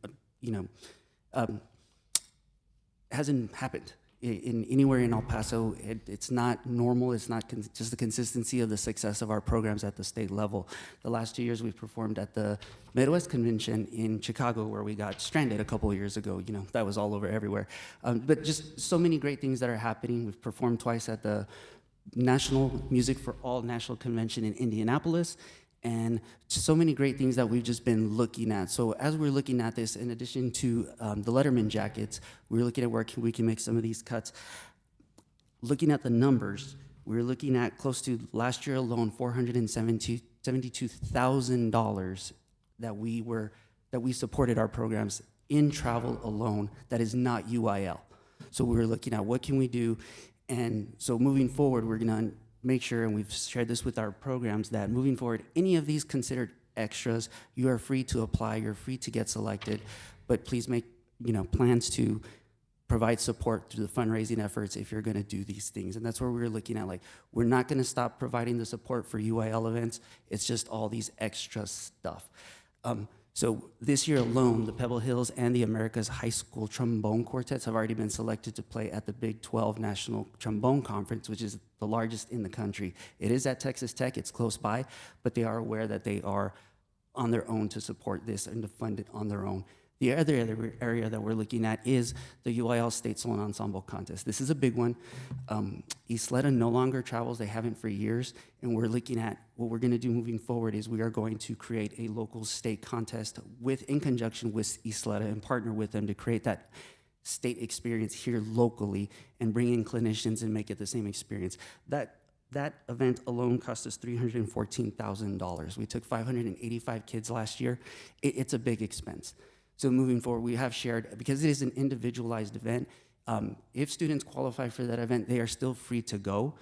hasn't happened anywhere in El Paso. It's not normal. It's not just the consistency of the success of our programs at the state level. The last 2 years we've performed at the Midwest Convention in Chicago, where we got stranded a couple of years ago. That was all over everywhere. But just so many great things that are happening. We've performed twice at the National Music for All National Convention in Indianapolis, and so many great things that we've just been looking at. So as we're looking at this, in addition to the Letterman jackets, we're looking at where we can make some of these cuts. Looking at the numbers, we're looking at close to last year alone, $472,000 that we supported our programs in travel alone. That is not UIL. So we're looking at what can we do, and so moving forward, we're gonna make sure, and we've shared this with our programs, that moving forward, any of these considered extras, you are free to apply, you're free to get selected, but please make plans to provide support through the fundraising efforts if you're going to do these things. And that's where we're looking at, like, we're not going to stop providing the support for UIL events. It's just all these extra stuff. So this year alone, the Pebble Hills and the America's High School Trombone Quartets have already been selected to play at the Big 12 National Trombone Conference, which is the largest in the country. It is at Texas Tech, it's close by, but they are aware that they are on their own to support this and to fund it on their own. The other area that we're looking at is the UIL State Solo Ensemble Contest. This is a big one. Isleta no longer travels, they haven't for years, and we're looking at what we're gonna do moving forward is we are going to create a local state contest in conjunction with Isleta and partner with them to create that state experience here locally and bring in clinicians and make it the same experience. That event alone cost us $314,000. We took 585 kids last year. It's a big expense. So moving forward, we have shared, because it is an individualized event, if students qualify for that event, they are still free to go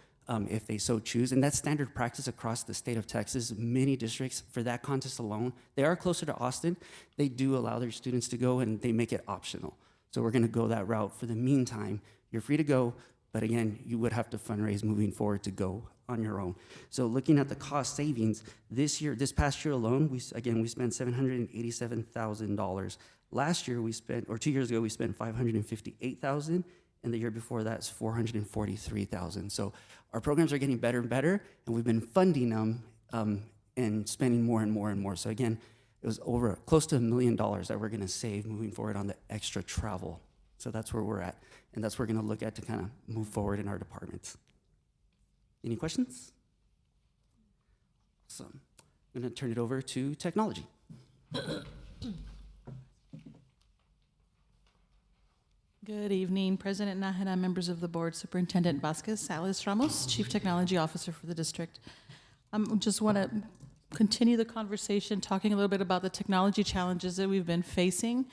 if they so choose. And that's standard practice across the state of Texas. Many districts, for that contest alone, they are closer to Austin. They do allow their students to go, and they make it optional. So we're gonna go that route. For the meantime, you're free to go, but again, you would have to fundraise moving forward to go on your own. So looking at the cost savings, this past year alone, we spent $787,000. Last year or 2 years ago, we spent $558,000, and the year before that's $443,000. So our programs are getting better and better, and we've been funding them and spending more and more and more. So again, it was over close to $1 million that we're gonna save moving forward on the extra travel. So that's where we're at, and that's what we're gonna look at to kind of move forward in our departments. Any questions? Awesome. I'm going to turn it over to technology. Good evening, President Nájera, members of the board, Superintendent Vasquez, Alice Ramos, Chief Technology Officer for the district. Just want to continue the conversation, talking a little bit about the technology challenges that we've been facing.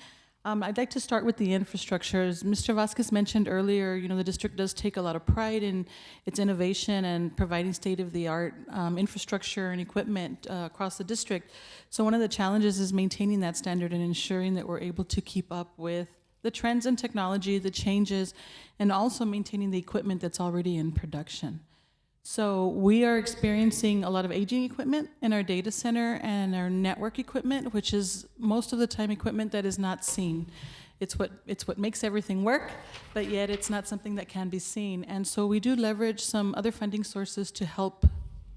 I'd like to start with the infrastructure. As Mr. Vasquez mentioned earlier, the district does take a lot of pride in its innovation and providing state-of-the-art infrastructure and equipment across the district. So one of the challenges is maintaining that standard and ensuring that we're able to keep up with the trends in technology, the changes, and also maintaining the equipment that's already in production. So we are experiencing a lot of aging equipment in our data center and our network equipment, which is most of the time equipment that is not seen. It's what makes everything work, but yet it's not something that can be seen. And so we do leverage some other funding sources to help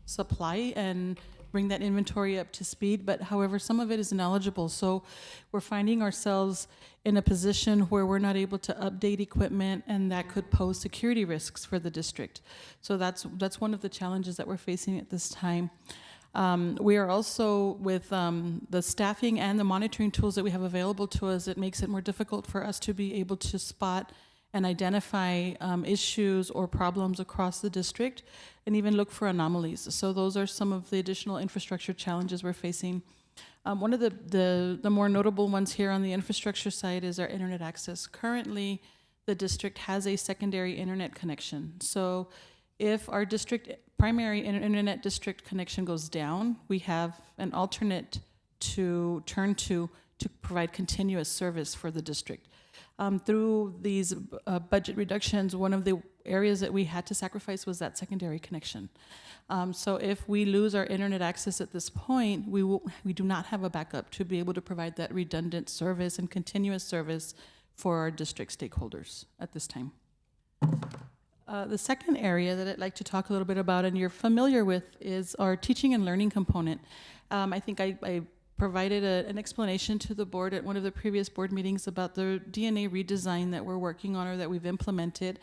supply and bring that inventory up to speed, but however, some of it is ineligible. So we're finding ourselves in a position where we're not able to update equipment, and that could pose security risks for the district. So that's one of the challenges that we're facing at this time. We are also, with the staffing and the monitoring tools that we have available to us, it makes it more difficult for us to be able to spot and identify issues or problems across the district, and even look for anomalies. So those are some of the additional infrastructure challenges we're facing. One of the more notable ones here on the infrastructure side is our internet access. Currently, the district has a secondary internet connection. So if our district primary internet district connection goes down, we have an alternate to turn to provide continuous service for the district. Through these budget reductions, one of the areas that we had to sacrifice was that secondary connection. So if we lose our internet access at this point, we do not have a backup to be able to provide that redundant service and continuous service for our district stakeholders at this time. The second area that I'd like to talk a little bit about, and you're familiar with, is our teaching and learning component. I think I provided an explanation to the board at one of the previous board meetings about the DNA redesign that we're working on, or that we've implemented.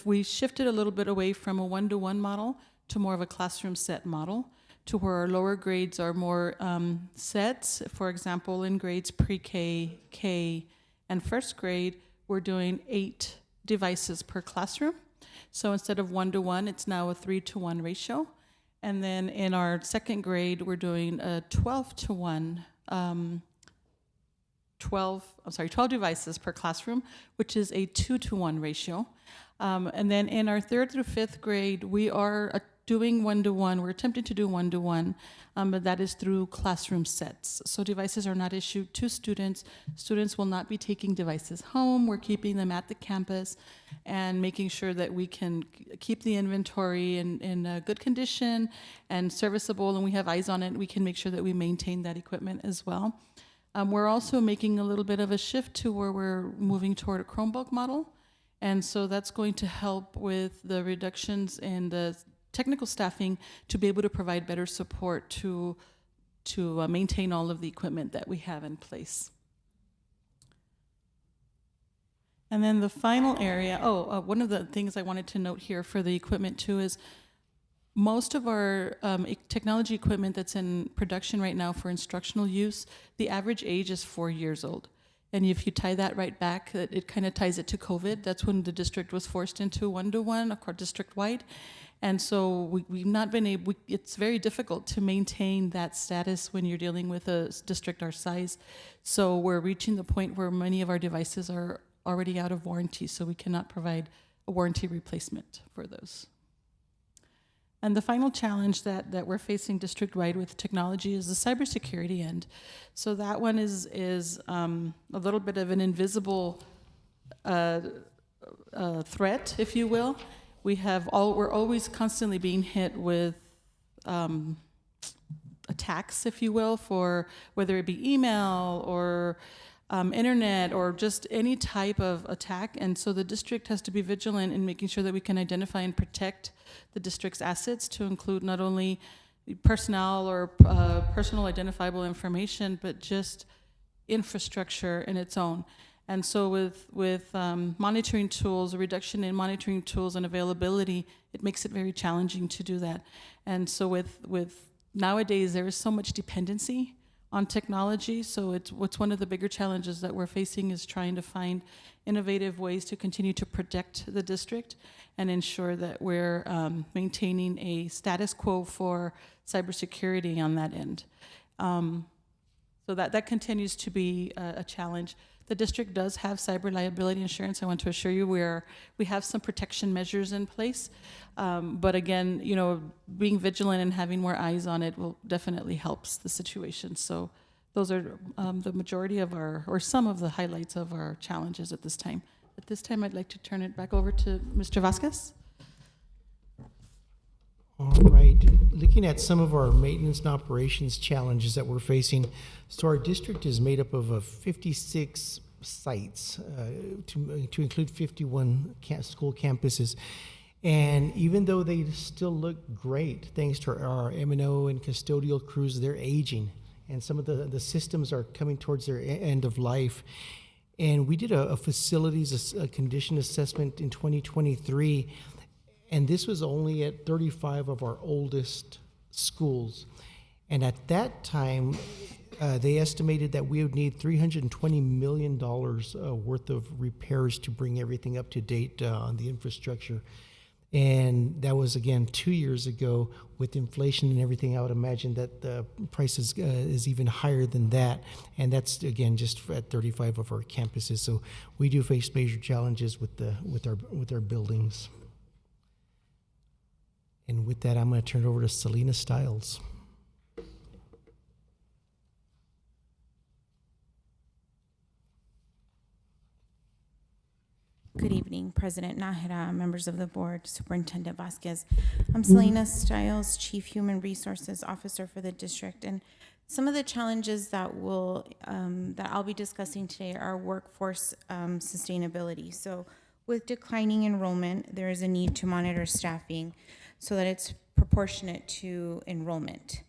We shifted a little bit away from a one-to-one model to more of a classroom set model to where our lower grades are more sets. For example, in grades pre-K, K, and first grade, we're doing 8 devices per classroom. So instead of 1-to-1, it's now a 3-to-1 ratio. And then in our second grade, we're doing a 12-to-1, 12 devices per classroom, which is a 2-to-1 ratio. And then in our 3rd through 5th grade, we are doing 1-to-1. We're attempting to do 1-to-1, but that is through classroom sets. So devices are not issued to students. Students will not be taking devices home. We're keeping them at the campus and making sure that we can keep the inventory in good condition and serviceable, and we have eyes on it. We can make sure that we maintain that equipment as well. We're also making a little bit of a shift to where we're moving toward a Chromebook model. And so that's going to help with the reductions in the technical staffing to be able to provide better support to maintain all of the equipment that we have in place. And then the final area, one of the things I wanted to note here for the equipment too is most of our technology equipment that's in production right now for instructional use, the average age is 4 years old. And if you tie that right back, it kind of ties it to COVID. That's when the district was forced into 1-to-1, across district-wide. And so we've not been able, it's very difficult to maintain that status when you're dealing with a district our size. So we're reaching the point where many of our devices are already out of warranty, so we cannot provide a warranty replacement for those. And the final challenge that we're facing district-wide with technology is the cybersecurity end. So that one is a little bit of an invisible threat, if you will. We're always constantly being hit with attacks, if you will, for whether it be email or internet or just any type of attack. And so the district has to be vigilant in making sure that we can identify and protect the district's assets, to include not only personnel or personal identifiable information, but just infrastructure in its own. And so with monitoring tools, a reduction in monitoring tools and availability, it makes it very challenging to do that. And so with nowadays, there is so much dependency on technology. So what's one of the bigger challenges that we're facing is trying to find innovative ways to continue to protect the district and ensure that we're maintaining a status quo for cybersecurity on that end. So that continues to be a challenge. The district does have cyber liability insurance. I want to assure you we have some protection measures in place. But again, being vigilant and having more eyes on it will definitely helps the situation. So those are the majority of or some of the highlights of our challenges at this time. At this time, I'd like to turn it back over to Mr. Vasquez. All right, looking at some of our maintenance and operations challenges that we're facing. So our district is made up of 56 sites to include 51 school campuses. And even though they still look great, thanks to our M&O and custodial crews, they're aging. And some of the systems are coming towards their end of life. And we did a facilities condition assessment in 2023. And this was only at 35 of our oldest schools. And at that time, they estimated that we would need $320 million worth of repairs to bring everything up to date on the infrastructure. And that was, again, 2 years ago. With inflation and everything, I would imagine that the price is even higher than that. And that's, again, just at 35 of our campuses. So we do face major challenges with our buildings. And with that, I'm going to turn it over to Selena Stiles. Good evening, President Nájera, members of the board, Superintendent Vasquez. I'm Selena Stiles, Chief Human Resources Officer for the district, and some of the challenges that I'll be discussing today are workforce sustainability. So, with declining enrollment, there is a need to monitor staffing so that it's proportionate to enrollment.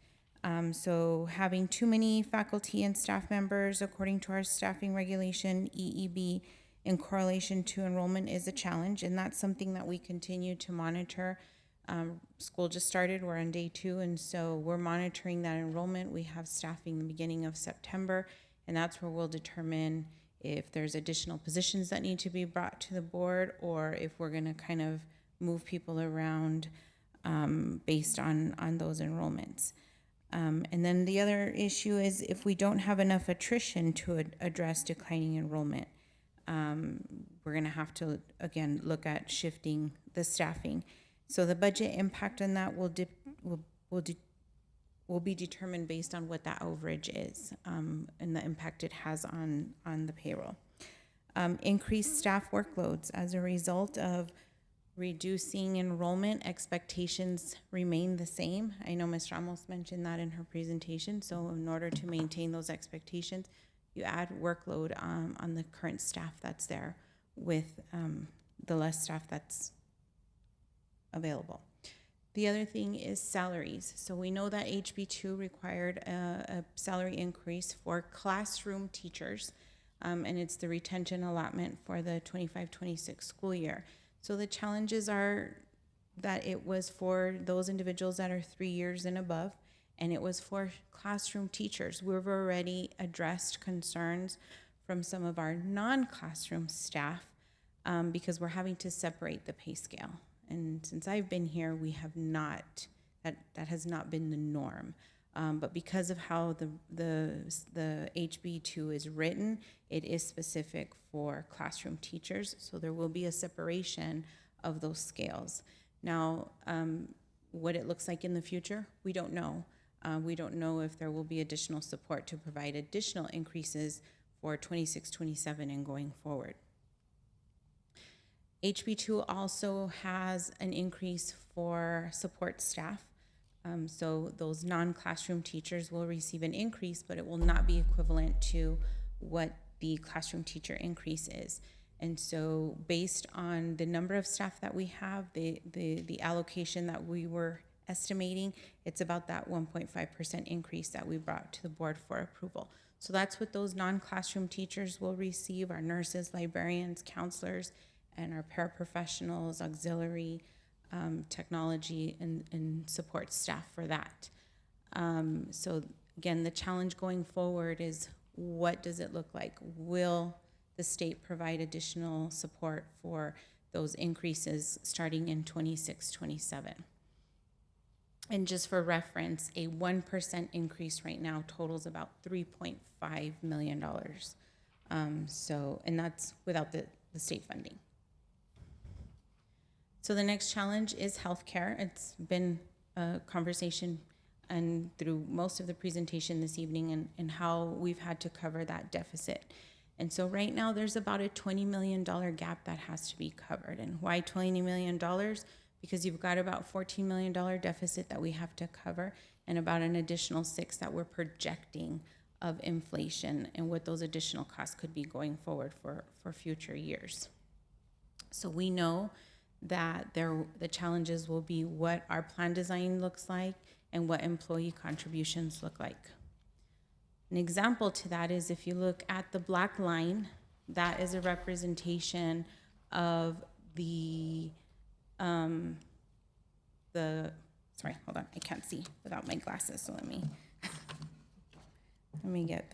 So having too many faculty and staff members, according to our staffing regulation, EEB, in correlation to enrollment is a challenge, and that's something that we continue to monitor School just started, we're on day 2, and so we're monitoring that enrollment. We have staffing the beginning of September, and that's where we'll determine if there's additional positions that need to be brought to the board, or if we're gonna kind of move people around based on those enrollments. And then the other issue is if we don't have enough attrition to address declining enrollment, we're going to have to, again, look at shifting the staffing. So the budget impact on that will be determined based on what that overage is and the impact it has on the payroll. Increased staff workloads as a result of reducing enrollment, expectations remain the same. I know Ms. Ramos mentioned that in her presentation. So in order to maintain those expectations, you add workload on the current staff that's there with the less staff that's available. The other thing is salaries. So we know that HB2 required a salary increase for classroom teachers, and it's the retention allotment for the 25-26 school year. So the challenges are that it was for those individuals that are 3 years and above, and it was for classroom teachers. We've already addressed concerns from some of our non-classroom staff because we're having to separate the pay scale. And since I've been here, we have not, that has not been the norm. But because of how the HB2 is written, it is specific for classroom teachers, so there will be a separation of those scales. Now, what it looks like in the future, we don't know. We don't know if there will be additional support to provide additional increases for 26, 27 and going forward. HB2 also has an increase for support staff. So those non-classroom teachers will receive an increase, but it will not be equivalent to what the classroom teacher increase is. And so based on the number of staff that we have, the allocation that we were estimating, it's about that 1.5% increase that we brought to the board for approval. So that's what those non-classroom teachers will receive, our nurses, librarians, counselors, and our paraprofessionals, auxiliary, technology, and support staff for that. So again, the challenge going forward is what does it look like? Will the state provide additional support for those increases starting in 26, 27? And just for reference, a 1% increase right now totals about $3.5 million. And that's without the state funding. So the next challenge is healthcare. It's been a conversation and through most of the presentation this evening and how we've had to cover that deficit. And so right now there's about a $20 million gap that has to be covered. And why $20 million? Because you've got about $14 million deficit that we have to cover and about an additional $6 million that we're projecting of inflation and what those additional costs could be going forward for future years. So we know that the challenges will be what our plan design looks like and what employee contributions look like. An example to that is if you look at the black line, that is a representation of sorry, hold on, I can't see without my glasses, so let me get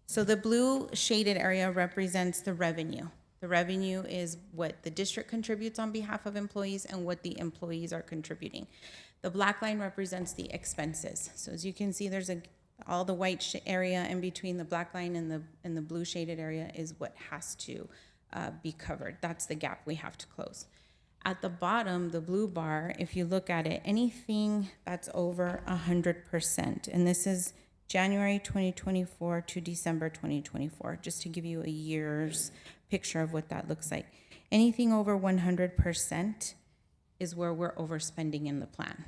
so the blue shaded area represents the revenue. The revenue is what the district contributes on behalf of employees and what the employees are contributing. The black line represents the expenses. So as you can see, there's all the white area in between the black line and the blue shaded area is what has to be covered. That's the gap we have to close. At the bottom, the blue bar, if you look at it, anything that's over 100%, and this is January 2024 to December 2024, just to give you a year's picture of what that looks like. Anything over 100% is where we're overspending in the plan.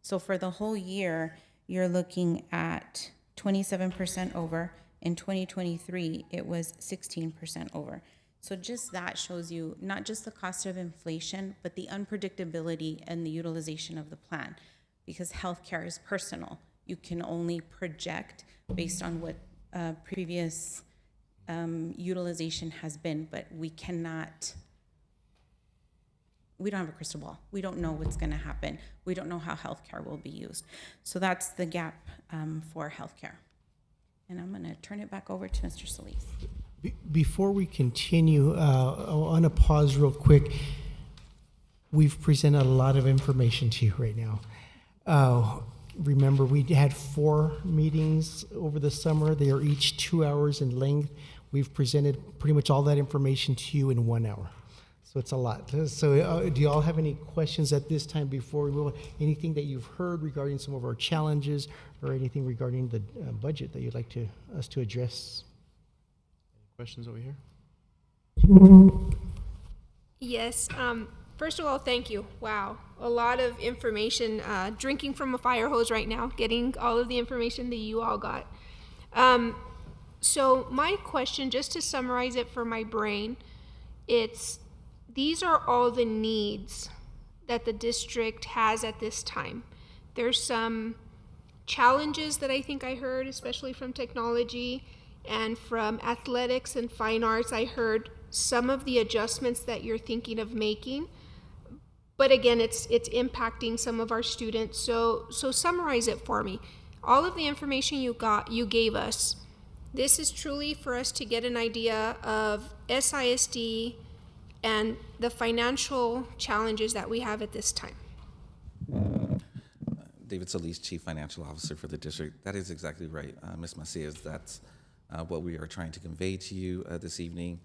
So for the whole year, you're looking at 27% over. In 2023, it was 16% over. So just that shows you not just the cost of inflation, but the unpredictability and the utilization of the plan, because healthcare is personal. You can only project based on what previous utilization has been, but we cannot we don't have a crystal ball. We don't know what's going to happen. We don't know how healthcare will be used. So that's the gap for healthcare. And I'm going to turn it back over to Mr. Solis. Before we continue, I want to pause real quick. We've presented a lot of information to you right now. Remember, we had 4 meetings over the summer. They are each 2 hours in length. We've presented pretty much all that information to you in 1 hour. So it's a lot. So do you all have any questions at this time before we move on? Anything that you've heard regarding some of our challenges or anything regarding the budget that you'd like us to address? Any questions over here? Yes. First of all, thank you. Wow. A lot of information. Drinking from a fire hose right now, getting all of the information that you all got. So my question, just to summarize it for my brain, these are all the needs that the district has at this time. There's some challenges that I think I heard, especially from technology and from athletics and fine arts. I heard some of the adjustments that you're thinking of making. But again, it's impacting some of our students. So summarize it for me. All of the information you gave us, this is truly for us to get an idea of SISD and the financial challenges that we have at this time. David Solis, Chief Financial Officer for the district. That is exactly right, Ms. Macias. That's what we are trying to convey to you this evening,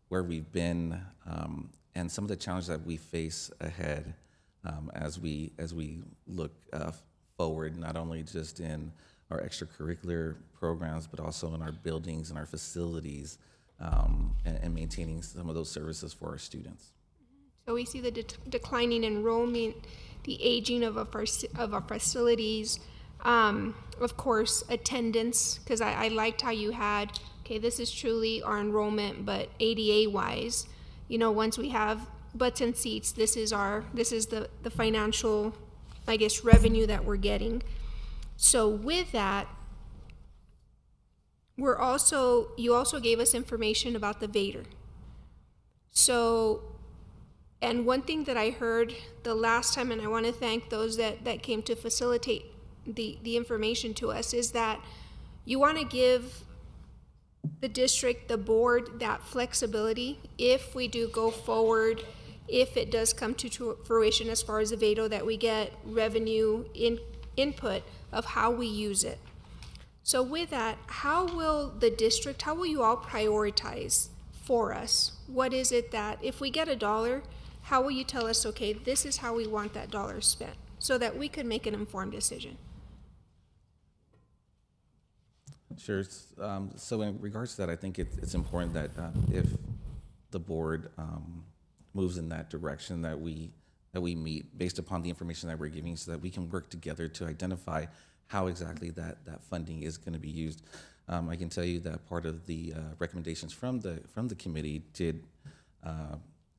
where we've been, and some of the challenges that we face ahead as we look forward, not only just in our extracurricular programs, but also in our buildings and our facilities, and maintaining some of those services for our students. So we see the declining enrollment, the aging of our facilities, of course, attendance, because I liked how you had, okay, this is truly our enrollment, but ADA-wise, once we have butts and seats, this is the financial, I guess, revenue that we're getting. So with that, you also gave us information about the Vader. So, and one thing that I heard the last time, and I want to thank those that came to facilitate the information to us, is that you want to give the district, the board, that flexibility if we do go forward, if it does come to fruition as far as the VADO, that we get revenue input of how we use it. So with that, how will you all prioritize for us? What is it that, if we get $1, how will you tell us, okay, this is how we want that dollar spent, so that we can make an informed decision? Sure. So in regards to that, I think it's important that if the board moves in that direction, that we meet based upon the information that we're giving, so that we can work together to identify how exactly that funding is going to be used. I can tell you that part of the recommendations from the committee did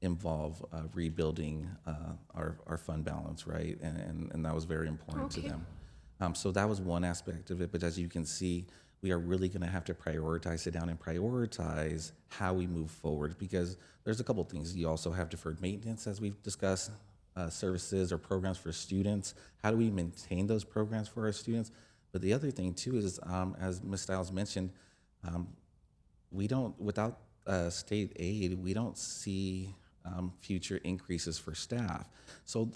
involve rebuilding our fund balance, right? And that was very important to them. So that was one aspect of it. But as you can see, we are really going to have to sit down and prioritize how we move forward, because there's a couple things. You also have deferred maintenance, as we've discussed, services or programs for students. How do we maintain those programs for our students? But the other thing too is, as Ms. Stiles mentioned, without state aid, we don't see future increases for staff. So,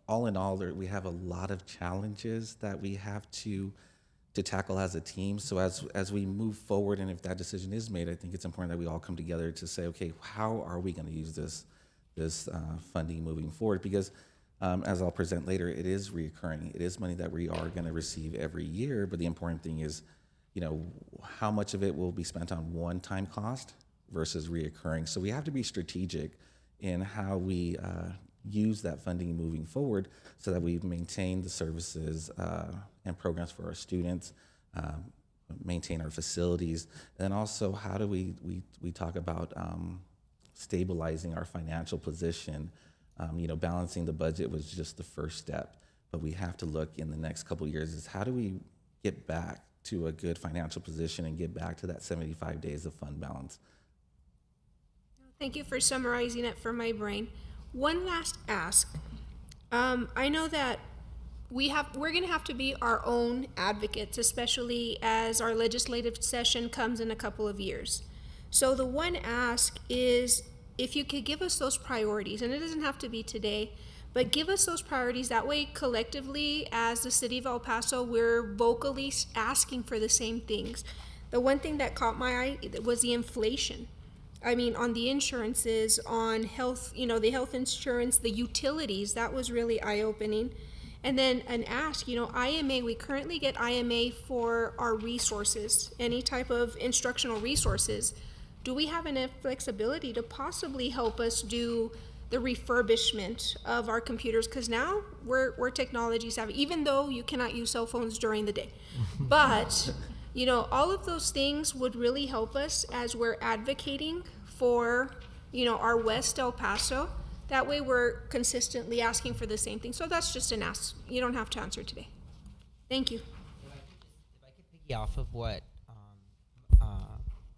all in all, we have a lot of challenges that we have to tackle as a team. So as we move forward, and if that decision is made, I think it's important that we all come together to say, okay, how are we going to use this funding moving forward? Because as I'll present later, it is reoccurring. It is money that we are going to receive every year. But the important thing is, how much of it will be spent on one-time cost versus reoccurring. So we have to be strategic in how we use that funding moving forward, so that we maintain the services and programs for our students, maintain our facilities, and also how do we talk about stabilizing our financial position. Balancing the budget was just the first step, but we have to look in the next couple of years is how do we get back to a good financial position and get back to that 75 days of fund balance. Thank you for summarizing it for my brain. One last ask. I know that we're going to have to be our own advocates, especially as our legislative session comes in a couple of years. So the one ask is if you could give us those priorities, and it doesn't have to be today, but give us those priorities. That way, collectively, as the city of El Paso, we're vocally asking for the same things. The one thing that caught my eye was the inflation. I mean, on the insurances, on health, the health insurance, the utilities, that was really eye-opening. And then an ask, IMA, we currently get IMA for our resources, any type of instructional resources. Do we have enough flexibility to possibly help us do the refurbishment of our computers? Because now we're technology savvy, even though you cannot use cell phones during the day. But, all of those things would really help us as we're advocating for, our West El Paso. That way we're consistently asking for the same thing. So that's just an ask. You don't have to answer today. Thank you. If I could piggy off of what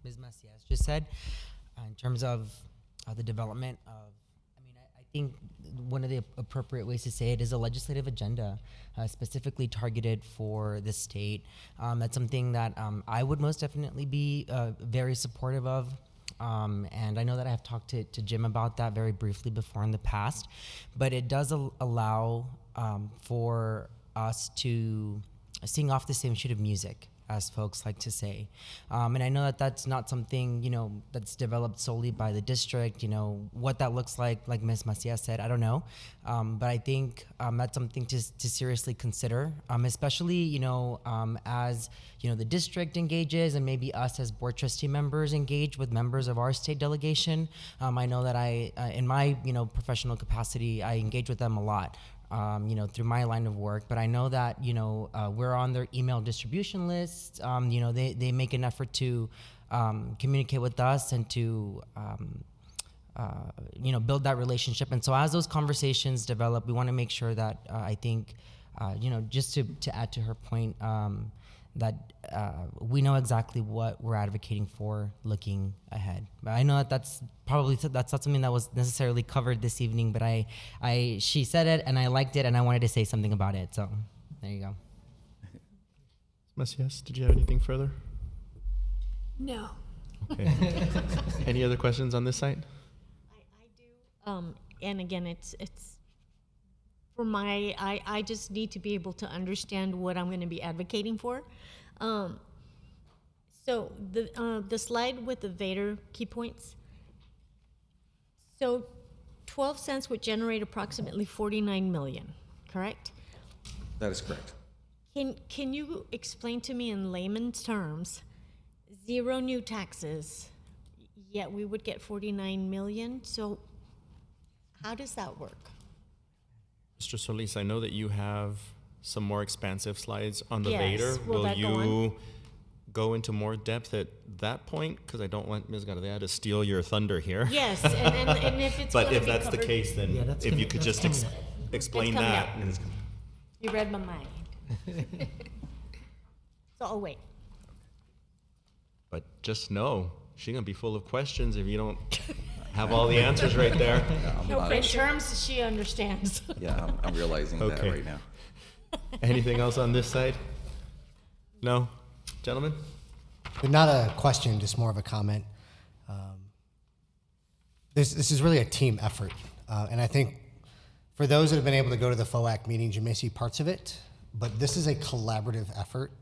Ms. Macias just said, in terms of the development of, I think one of the appropriate ways to say it is a legislative agenda specifically targeted for the state. That's something that I would most definitely be very supportive of. And I know that I have talked to Jim about that very briefly before in the past, but it does allow for us to sing off the same sheet of music, as folks like to say. And I know that that's not something, that's developed solely by the district. What that looks like Ms. Macias said, I don't know. But I think that's something to seriously consider, especially, as, the district engages and maybe us as board trustee members engage with members of our state delegation. I know that in my, professional capacity, I engage with them a lot. Through my line of work, but I know that, we're on their email distribution list. They make an effort to communicate with us and to, build that relationship. And so as those conversations develop, we want to make sure that I think, just to add to her point, that we know exactly what we're advocating for looking ahead. But I know that that's not something that was necessarily covered this evening, but she said it and I liked it and I wanted to say something about it. So there you go. Macias, did you have anything further? No. Okay. Any other questions on this side? I do. And again, it's for I just need to be able to understand what I'm going to be advocating for. So the slide with the Vader key points. So 12 cents would generate approximately 49 million, correct? That is correct. Can you explain to me in layman's terms, 0 new taxes, yet we would get 49 million? So how does that work? Mr. Solis, I know that you have some more expansive slides on the Yes. Vader. Will that go on? Go into more depth at that point? Because I don't want Ms. Garcia to steal your thunder here. Yes, and if it's But gonna if be that's the covered- case, then Yeah, that's if gonna- you could that's just coming up. explain coming that. up. You read my mind. So I'll wait. But just know, she's going to be full of questions if you don't have all the answers right there. In terms she understands. Yeah, I'm realizing that Okay. right now. Anything else on this side? No? Gentlemen? But not a question, just more of a comment. This is really a team effort. And I think for those that have been able to go to the FOAC meetings, you may see parts of it, but this is a collaborative effort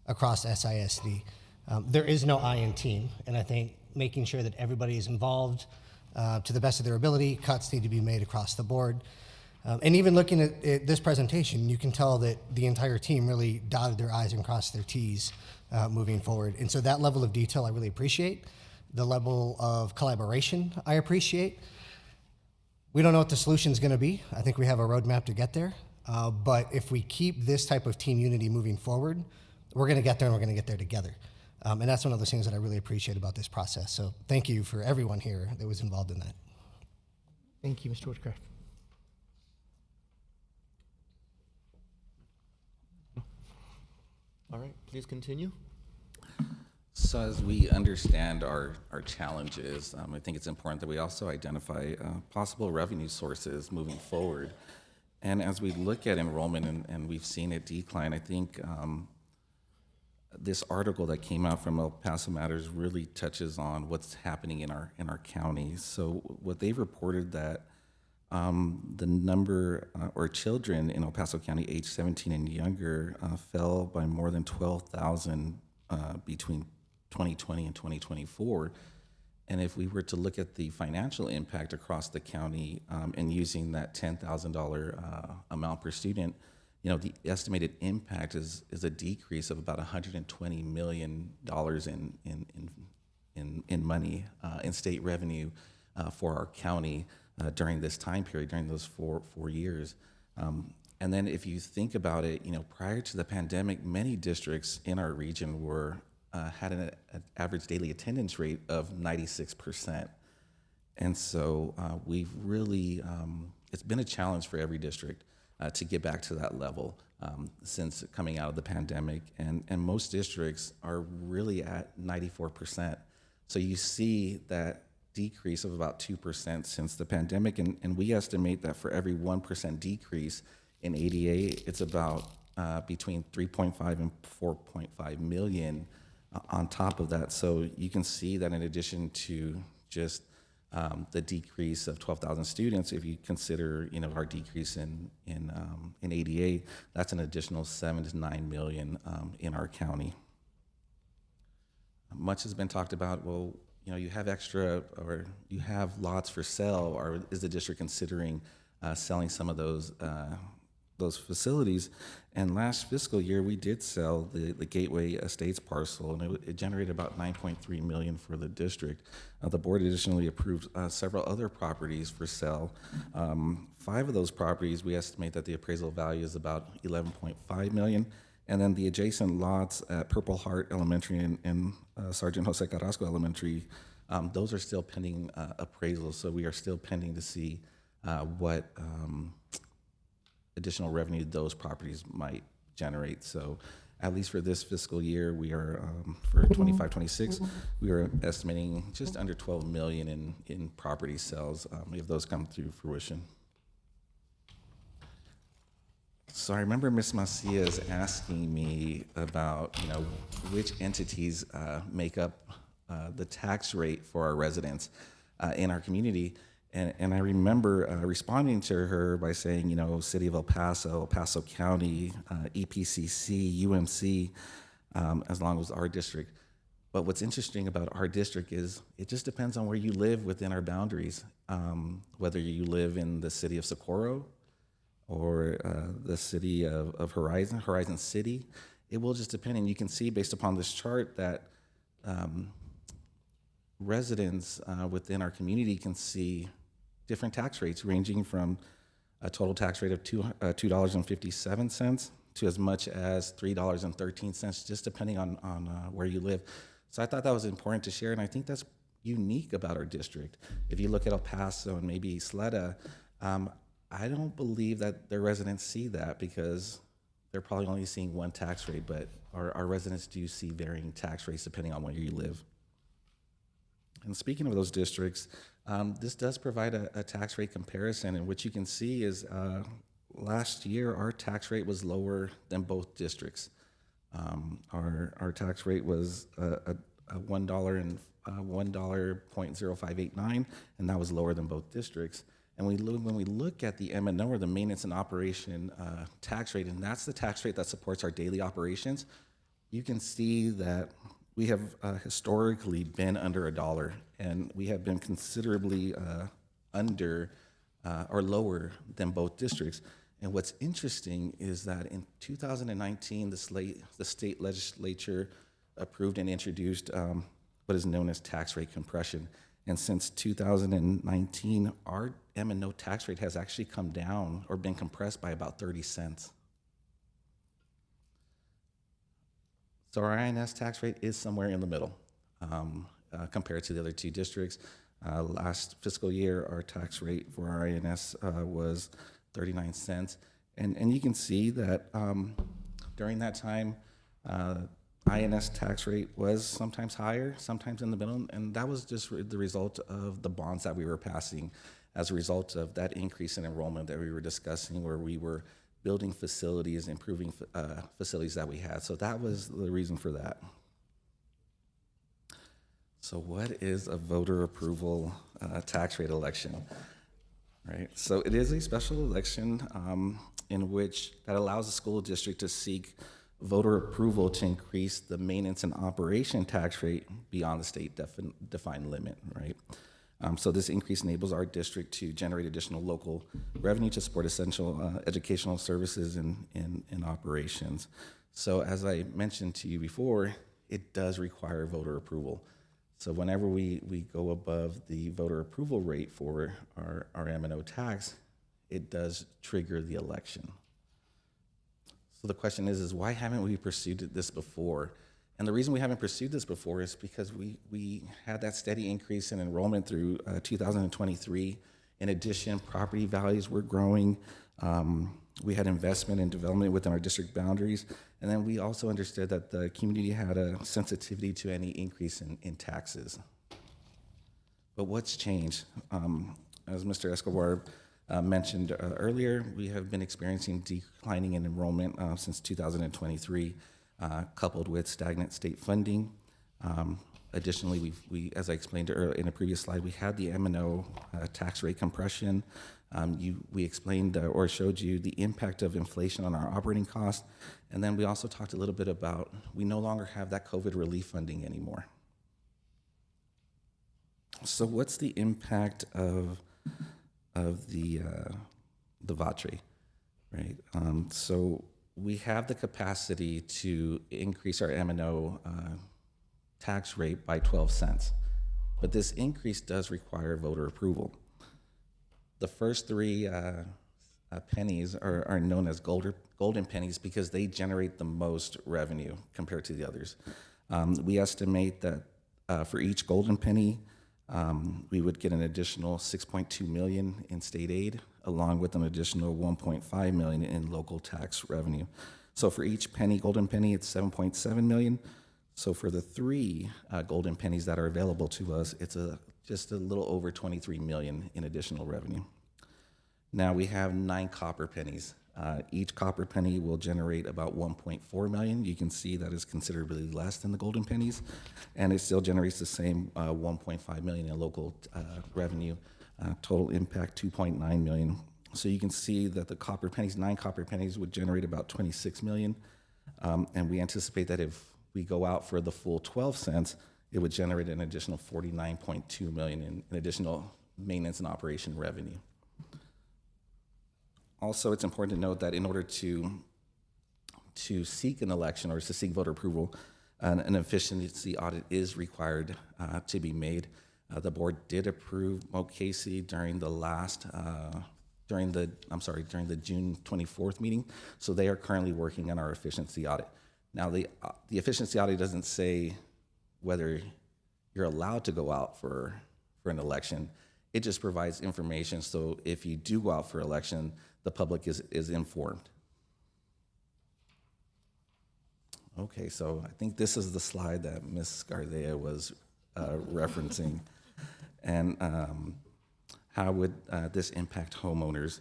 across SISD. There is no I in team, and I think making sure that everybody is involved to the best of their ability, cuts need to be made across the board. And even looking at this presentation, you can tell that the entire team really dotted their I's and crossed their T's moving forward. And so that level of detail I really appreciate. The level of collaboration I appreciate. We don't know what the solution is going to be. I think we have a roadmap to get there. But if we keep this type of team unity moving forward, we're going to get there and we're going to get there together. And that's one of those things that I really appreciate about this process. So thank you for everyone here that was involved in that. Thank you, Mr. Woodcraft. All right, please continue. So as we understand our challenges, I think it's important that we also identify possible revenue sources moving forward. And as we look at enrollment and we've seen it decline, I think this article that came out from El Paso Matters really touches on what's happening in our county. So what they've reported that the number or children in El Paso County age 17 and younger fell by more than 12,000 between 2020 and 2024. And if we were to look at the financial impact across the county and using that $10,000 amount per student, the estimated impact is a decrease of about $120 million in money, in state revenue for our county during this time period, during those four years. And then if you think about it, prior to the pandemic, many districts in our region had an average daily attendance rate of 96%. And so we've really, it's been a challenge for every district to get back to that level since coming out of the pandemic. And most districts are really at 94%. So you see that decrease of about 2% since the pandemic. And we estimate that for every 1% decrease in ADA, it's about between 3.5 and 4.5 million on top of that. So you can see that in addition to just the decrease of 12,000 students, if you consider our decrease in ADA, that's an additional 7 to 9 million in our county. Much has been talked about. Well, you have extra, or you have lots for sale, or is the district considering selling some of those facilities? And last fiscal year, we did sell the Gateway Estates parcel, and it generated about $9.3 million for the district. The board additionally approved several other properties for sale. 5 of those properties, we estimate that the appraisal value is about $11.5 million. And then the adjacent lots at Purple Heart Elementary and Sergeant Jose Carrasco Elementary, those are still pending appraisals. So we are still pending to see what additional revenue those properties might generate. So at least for this fiscal year, we are, for 25-26, we are estimating just under $12 million in property sales if those come to fruition. So I remember Ms. Macias asking me about, which entities make up the tax rate for our residents in our community. And I remember responding to her by saying, City of El Paso County, EPCC, UMC, as long as our district. But what's interesting about our district is it just depends on where you live within our boundaries, whether you live in the city of Socorro or the city of Horizon City. It will just depend. And you can see based upon this chart that residents within our community can see different tax rates ranging from a total tax rate of $2.57 to as much as $3.13, just depending on where you live. So I thought that was important to share, and I think that's unique about our district. If you look at El Paso and maybe Isleta, I don't believe that their residents see that because they're probably only seeing one tax rate, but our residents do see varying tax rates depending on where you live. And speaking of those districts, this does provide a tax rate comparison, and what you can see is last year our tax rate was lower than both districts. Our tax rate was a $1.0589, and that was lower than both districts. And when we look at the M&O, or the maintenance and operation tax rate, and that's the tax rate that supports our daily operations, you can see that we have historically been under $1, and we have been considerably under or lower than both districts. And what's interesting is that in 2019, the state legislature approved and introduced what is known as tax rate compression. And since 2019, our M&O tax rate has actually come down or been compressed by about 30 cents. So our INS tax rate is somewhere in the middle compared to the other two districts. Last fiscal year, our tax rate for our INS was 39 cents. And you can see that during that time, INS tax rate was sometimes higher, sometimes in the middle, and that was just the result of the bonds that we were passing as a result of that increase in enrollment that we were discussing, where we were building facilities, improving facilities that we had. So that was the reason for that. So what is a voter approval tax rate election? Right. So it is a special election in which that allows the school district to seek voter approval to increase the maintenance and operation tax rate beyond the state defined limit, right? So this increase enables our district to generate additional local revenue to support essential educational services and operations. So as I mentioned to you before, it does require voter approval. So whenever we go above the voter approval rate for our M&O tax, it does trigger the election. So the question is why haven't we pursued this before? And the reason we haven't pursued this before is because we had that steady increase in enrollment through 2023. In addition, property values were growing. We had investment and development within our district boundaries. And then we also understood that the community had a sensitivity to any increase in taxes. But what's changed? As Mr. Escobar mentioned earlier, we have been experiencing declining in enrollment since 2023, coupled with stagnant state funding. Additionally, we, as I explained in a previous slide, we had the M&O tax rate compression. We explained or showed you the impact of inflation on our operating costs. And then we also talked a little bit about we no longer have that COVID relief funding anymore. So what's the impact of the VATRE, right? So we have the capacity to increase our M&O tax rate by 12 cents, but this increase does require voter approval. The first three pennies are known as golden pennies because they generate the most revenue compared to the others. We estimate that for each golden penny, we would get an additional $6.2 million in state aid, along with an additional $1.5 million in local tax revenue. So for each penny, golden penny, it's $7.7 million. So for the three golden pennies that are available to us, it's just a little over $23 million in additional revenue. Now we have 9 copper pennies. Each copper penny will generate about $1.4 million. You can see that is considerably less than the golden pennies, and it still generates the same $1.5 million in local revenue. Total impact $2.9 million. So you can see that the copper pennies, 9 copper pennies, would generate about $26 million, and we anticipate that if we go out for the full 12 cents, it would generate an additional $49.2 million in additional maintenance and operation revenue. Also, it's important to note that in order to seek an election or to seek voter approval, an efficiency audit is required to be made. The board did approve Mo Casey during the June 24th meeting, so they are currently working on our efficiency audit. Now, the efficiency audit doesn't say whether you're allowed to go out for an election. It just provides information, so if you do go out for election, the public is informed. Okay, so I think this is the slide that Ms. Garcia was referencing, and how would this impact homeowners?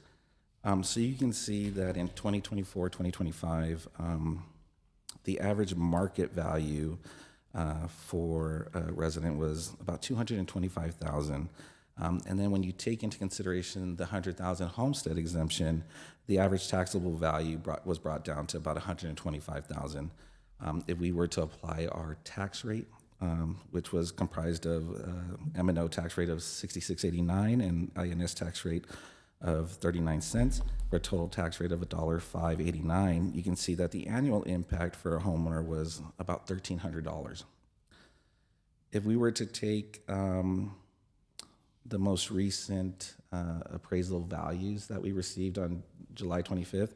So you can see that in 2024, 2025, the average market value for a resident was about $225,000. And then when you take into consideration the $100,000 homestead exemption, the average taxable value was brought down to about $125,000. If we were to apply our tax rate, which was comprised of M&O tax rate of $66.89 and INS tax rate of 39 cents, for a total tax rate of $5.89, you can see that the annual impact for a homeowner was about $1,300. If we were to take the most recent appraisal values that we received on July 25th,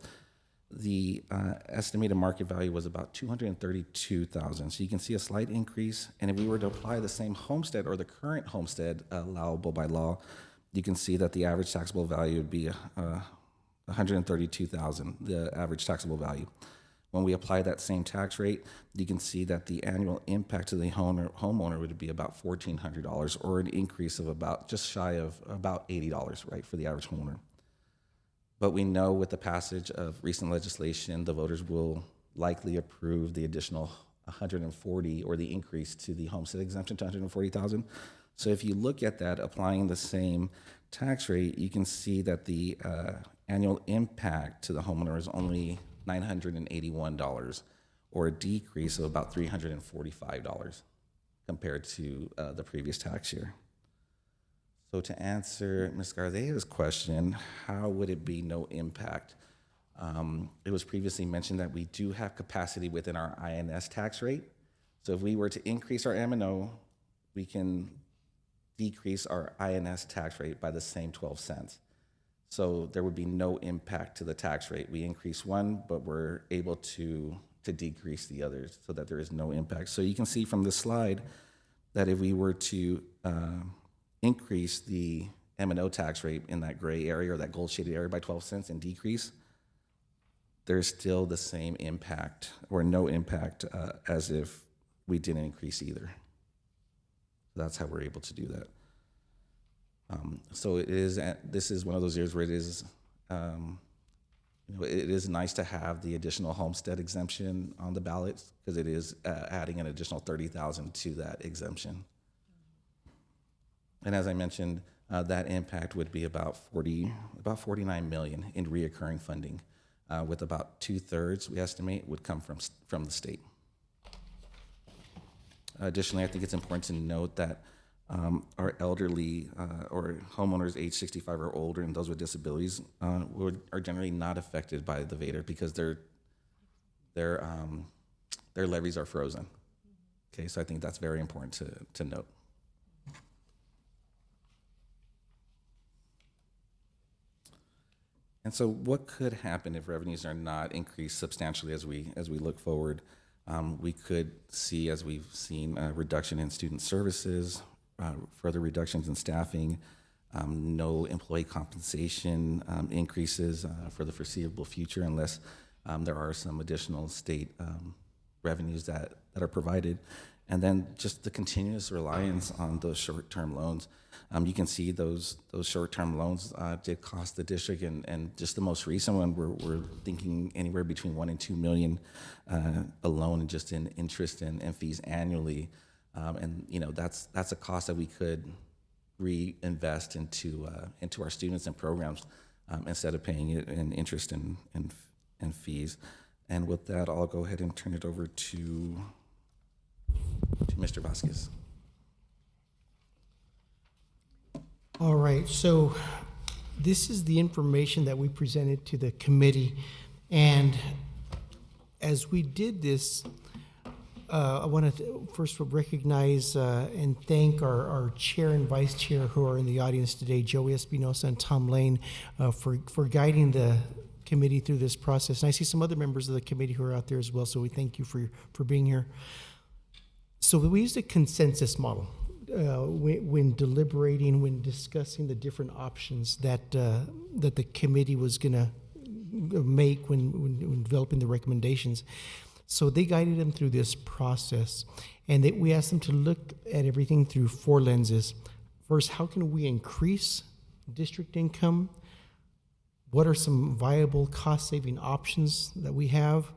the estimated market value was about $232,000. So you can see a slight increase. And if we were to apply the same homestead or the current homestead allowable by law, you can see that the average taxable value would be $132,000, the average taxable value. when we apply that same tax rate, you can see that the annual impact to the homeowner would be about $1,400, or an increase of about just shy of about $80, right, for the average homeowner. But we know with the passage of recent legislation, the voters will likely approve the additional 140, or the increase to the homestead exemption to 140,000. So if you look at that, applying the same tax rate, you can see that the annual impact to the homeowner is only $981, or a decrease of about $345 compared to the previous tax year. So to answer Ms. Gardea's question, how would it be no impact? It was previously mentioned that we do have capacity within our INS tax rate. So if we were to increase our M&O, we can decrease our INS tax rate by the same 12 cents. So there would be no impact to the tax rate. We increase one, but we're able to decrease the others so that there is no impact. So you can see from this slide that if we were to increase the M&O tax rate in that gray area, or that gold shaded area, by 12 cents and decrease, there's still the same impact, or no impact, as if we didn't increase either. That's how we're able to do that. So this is one of those years where it is, it is nice to have the additional homestead exemption on the ballots, because it is adding an additional $30,000 to that exemption. And as I mentioned, that impact would be about $49 million in reoccurring funding, with about 2/3, we estimate, would come from the state. Additionally, I think it's important to note that our elderly or homeowners age 65 or older, and those with disabilities are generally not affected by the VADR, because their levies are frozen. Okay, so I think that's very important to note. And so what could happen if revenues are not increased substantially as we look forward? We could see, as we've seen, a reduction in student services, further reductions in staffing, no employee compensation increases for the foreseeable future, unless there are some additional state revenues that are provided. And then just the continuous reliance on those short-term loans. You can see those short-term loans did cost the district, and just the most recent one, we're thinking anywhere between $1 and $2 million alone, just in interest and fees annually. And that's a cost that we could reinvest into our students and programs, instead of paying it in interest and fees. And with that, I'll go ahead and turn it over to Mr. Vasquez. All right, so this is the information that we presented to the committee. And as we did this, I want to first recognize and thank our chair and vice chair who are in the audience today, Joey Espinosa and Tom Lane, for guiding the committee through this process. And I see some other members of the committee who are out there as well, so we thank you for being here. So we used a consensus model when deliberating, when discussing the different options that the committee was going to make when developing the recommendations. So they guided them through this process, and we asked them to look at everything through 4 lenses. First, how can we increase district income? What are some viable cost-saving options that we have?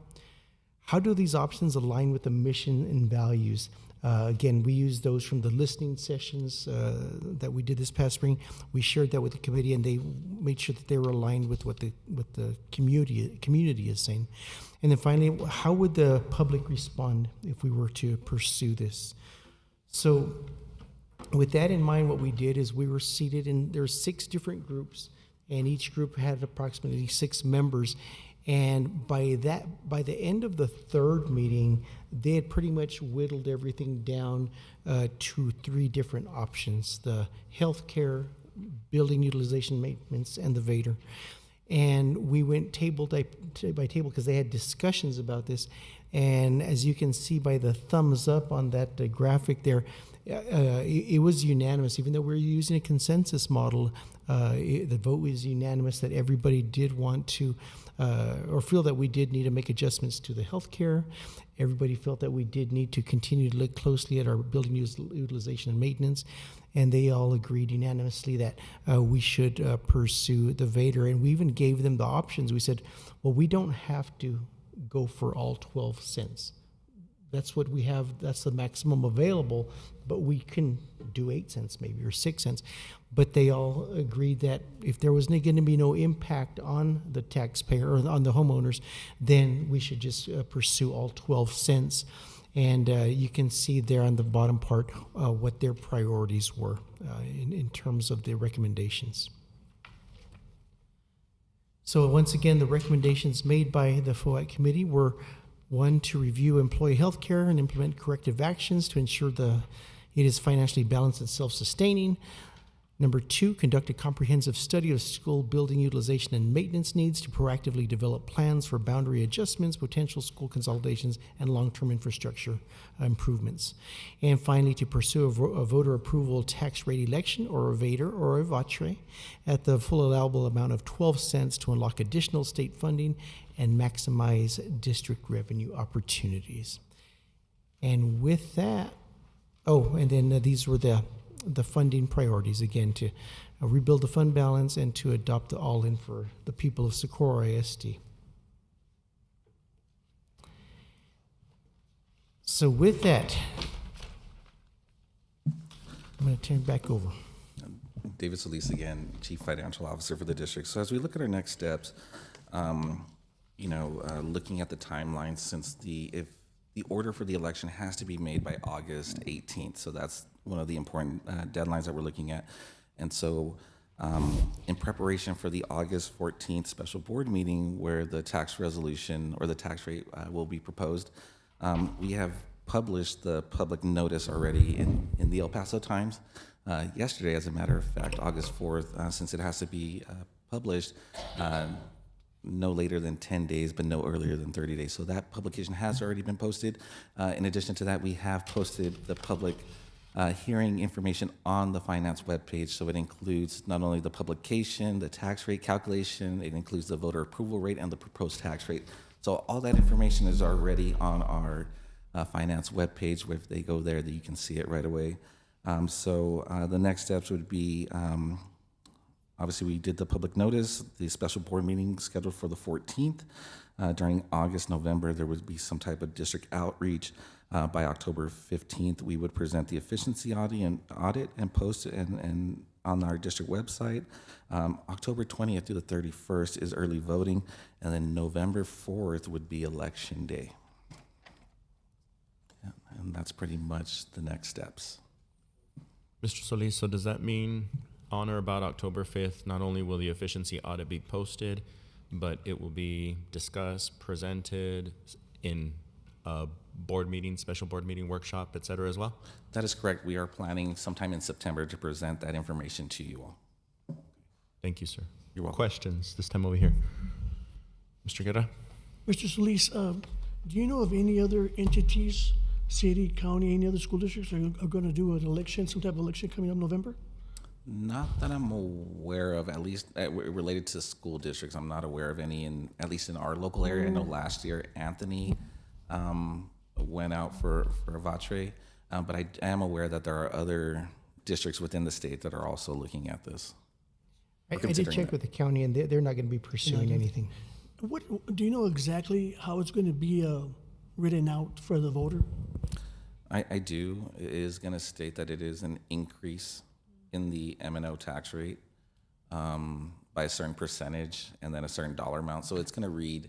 How do these options align with the mission and values? Again, we used those from the listening sessions that we did this past spring. We shared that with the committee, and they made sure that they were aligned with what the community is saying. And then finally, how would the public respond if we were to pursue this? So with that in mind, what we did is we were seated in, there were 6 different groups, and each group had approximately 6 members. And by the end of the 3rd meeting, they had pretty much whittled everything down to 3 different options: the healthcare, building utilization maintenance, and the VADR. And we went table by table because they had discussions about this. And as you can see by the thumbs up on that graphic there, it was unanimous. Even though we're using a consensus model, the vote was unanimous that everybody did want to, or feel that we did need to make adjustments to the healthcare. Everybody felt that we did need to continue to look closely at our building utilization and maintenance. And they all agreed unanimously that we should pursue the Vader. And we even gave them the options. We said, well, we don't have to go for all 12 cents. That's what we have. That's the maximum available, but we can do 8 cents maybe, or 6 cents. But they all agreed that if there was going to be no impact on the taxpayer or on the homeowners, then we should just pursue all 12 cents. And you can see there on the bottom part what their priorities were in terms of their recommendations. So once again, the recommendations made by the FOAC committee were: 1, to review employee health care and implement corrective actions to ensure it is financially balanced and self-sustaining. Number 2, conduct a comprehensive study of school building utilization and maintenance needs to proactively develop plans for boundary adjustments, potential school consolidations, and long-term infrastructure improvements. And finally, to pursue a voter approval tax rate election, or a VATER or a VATRE, at the full allowable amount of 12 cents to unlock additional state funding and maximize district revenue opportunities. And with that, and then these were the funding priorities, again, to rebuild the fund balance and to adopt the all-in for the people of Socorro ISD. So with that, I'm going to turn it back over. David Solis again, Chief Financial Officer for the district. So as we look at our next steps, looking at the timeline, since if the order for the election has to be made by August 18th, so that's one of the important deadlines that we're looking at. And so in preparation for the August 14th special board meeting where the tax resolution or the tax rate will be proposed, we have published the public notice already in the El Paso Times yesterday, as a matter of fact, August 4th, since it has to be published no later than 10 days, but no earlier than 30 days. So that publication has already been posted. In addition to that, we have posted the public hearing information on the finance webpage. So it includes not only the publication, the tax rate calculation, it includes the voter approval rate and the proposed tax rate. So all that information is already on our finance webpage. If they go there, that you can see it right away. The next steps would be, obviously we did the public notice, the special board meeting scheduled for the 14th. During August, November, there would be some type of district outreach. By October 15th, we would present the efficiency audit and post it and on our district website. October 20th through the 31st is early voting, and then November 4th would be election day. Yeah, and that's pretty much the next steps. Mr. Solis, so does that mean on or about October 5th, not only will the efficiency audit be posted, but it will be discussed, presented in a board meeting, special board meeting, workshop, et cetera, as well? That is correct. We are planning sometime in September to present that information to you all. Thank you, sir. You're welcome. Questions this time over here? Mr. Guerra? Mr. Solis, do you know of any other entities, city, county, any other school districts are going to do an election, some type of election coming up in November? Not that I'm aware of, at least related to school districts. I'm not aware of any, at least in our local area. I know last year Anthony went out for a VATRE, but I am aware that there are other districts within the state that are also looking at this. I did check with the county, and they're not going to be pursuing anything. What do you know exactly how it's going to be written out for the voter? I do. It is going to state that it is an increase in the M&O tax rate by a certain percentage and then a certain dollar amount. So it's going to read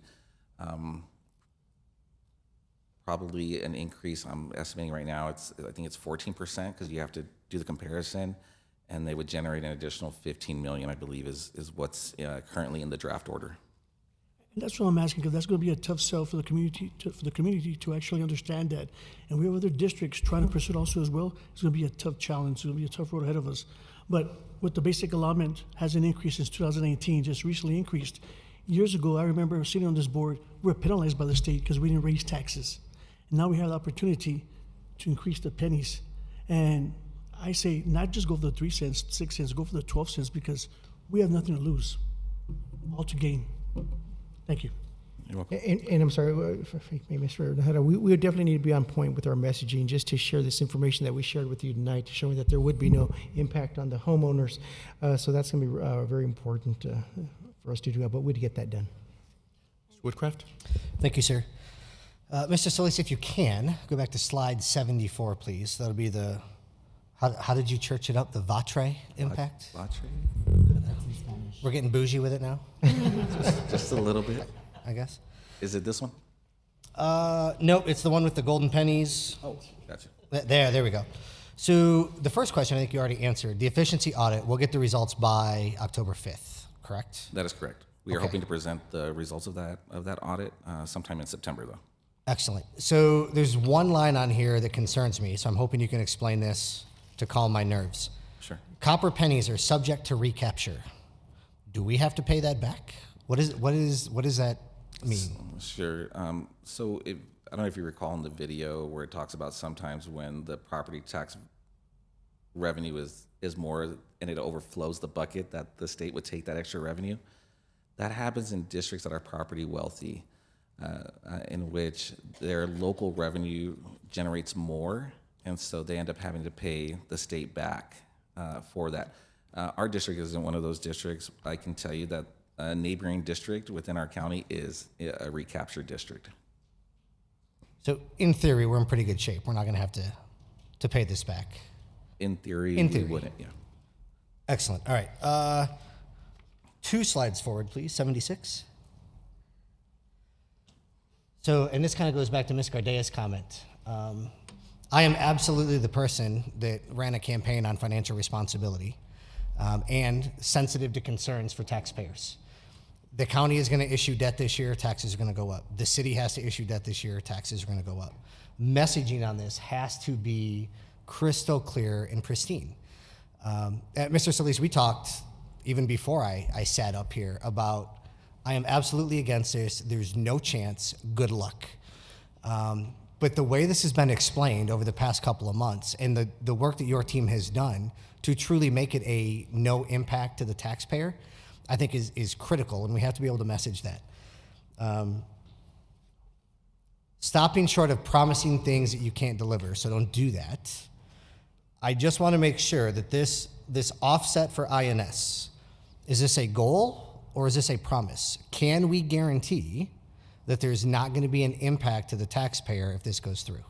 probably an increase. I'm estimating right now, I think it's 14% because you have to do the comparison, and they would generate an additional $15 million, I believe, is what's currently in the draft order. And that's what I'm asking, because that's going to be a tough sell for the community, to actually understand that. And we have other districts trying to pursue it also as well. It's going to be a tough challenge. It's going to be a tough road ahead of us. But with the basic allotment hasn't increased since 2019, just recently increased. Years ago, I remember sitting on this board, we were penalized by the state because we didn't raise taxes. And now we have the opportunity to increase the pennies. And I say, not just go for the 3 cents, 6 cents, go for the 12 cents, because we have nothing to lose, all to gain. Thank you. You're welcome. And I'm sorry, if I may, Mr. Nahara, we would definitely need to be on point with our messaging, just to share this information that we shared with you tonight, showing that there would be no impact on the homeowners. So that's going to be very important for us to do, but we'd get that done. Woodcraft? Thank you, sir. Mr. Solis, if you can, go back to slide 74, please. That'll be the, how did you church it up? The Vatre impact? Vatre? We're getting bougie with it now? Just a little bit. I guess. Is it this one? Nope, it's the one with the golden pennies. Oh, gotcha. There we go. So the first question, I think you already answered. The efficiency audit, we'll get the results by October 5th, correct? That is correct. We are hoping to present the results of that audit sometime in September, though. Excellent. So there's one line on here that concerns me, so I'm hoping you can explain this to calm my nerves. Sure. Copper pennies are subject to recapture. Do we have to pay that back? What does that mean? Sure. So I don't know if you recall in the video where it talks about sometimes when the property tax revenue is more and it overflows the bucket, that the state would take that extra revenue. That happens in districts that are property wealthy, in which their local revenue generates more, and so they end up having to pay the state back for that. Our district isn't one of those districts. I can tell you that a neighboring district within our county is a recapture district. So in theory, we're in pretty good shape. We're not going to have to pay this back. In theory, we wouldn't, yeah. Excellent. All right. 2 slides forward, please. 76. So, and this kind of goes back to Ms. Gardea's comment. I am absolutely the person that ran a campaign on financial responsibility and sensitive to concerns for taxpayers. The county is going to issue debt this year, taxes are going to go up. The city has to issue debt this year, taxes are going to go up. Messaging on this has to be crystal clear and pristine. Mr. Solis, we talked even before I sat up here about, I am absolutely against this. There's no chance. Good luck. But the way this has been explained over the past couple of months and the work that your team has done to truly make it a no impact to the taxpayer, I think is critical, and we have to be able to message that. Stopping short of promising things that you can't deliver, so don't do that. I just want to make sure that this offset for INS, is this a goal or is this a promise? Can we guarantee that there's not going to be an impact to the taxpayer if this goes through?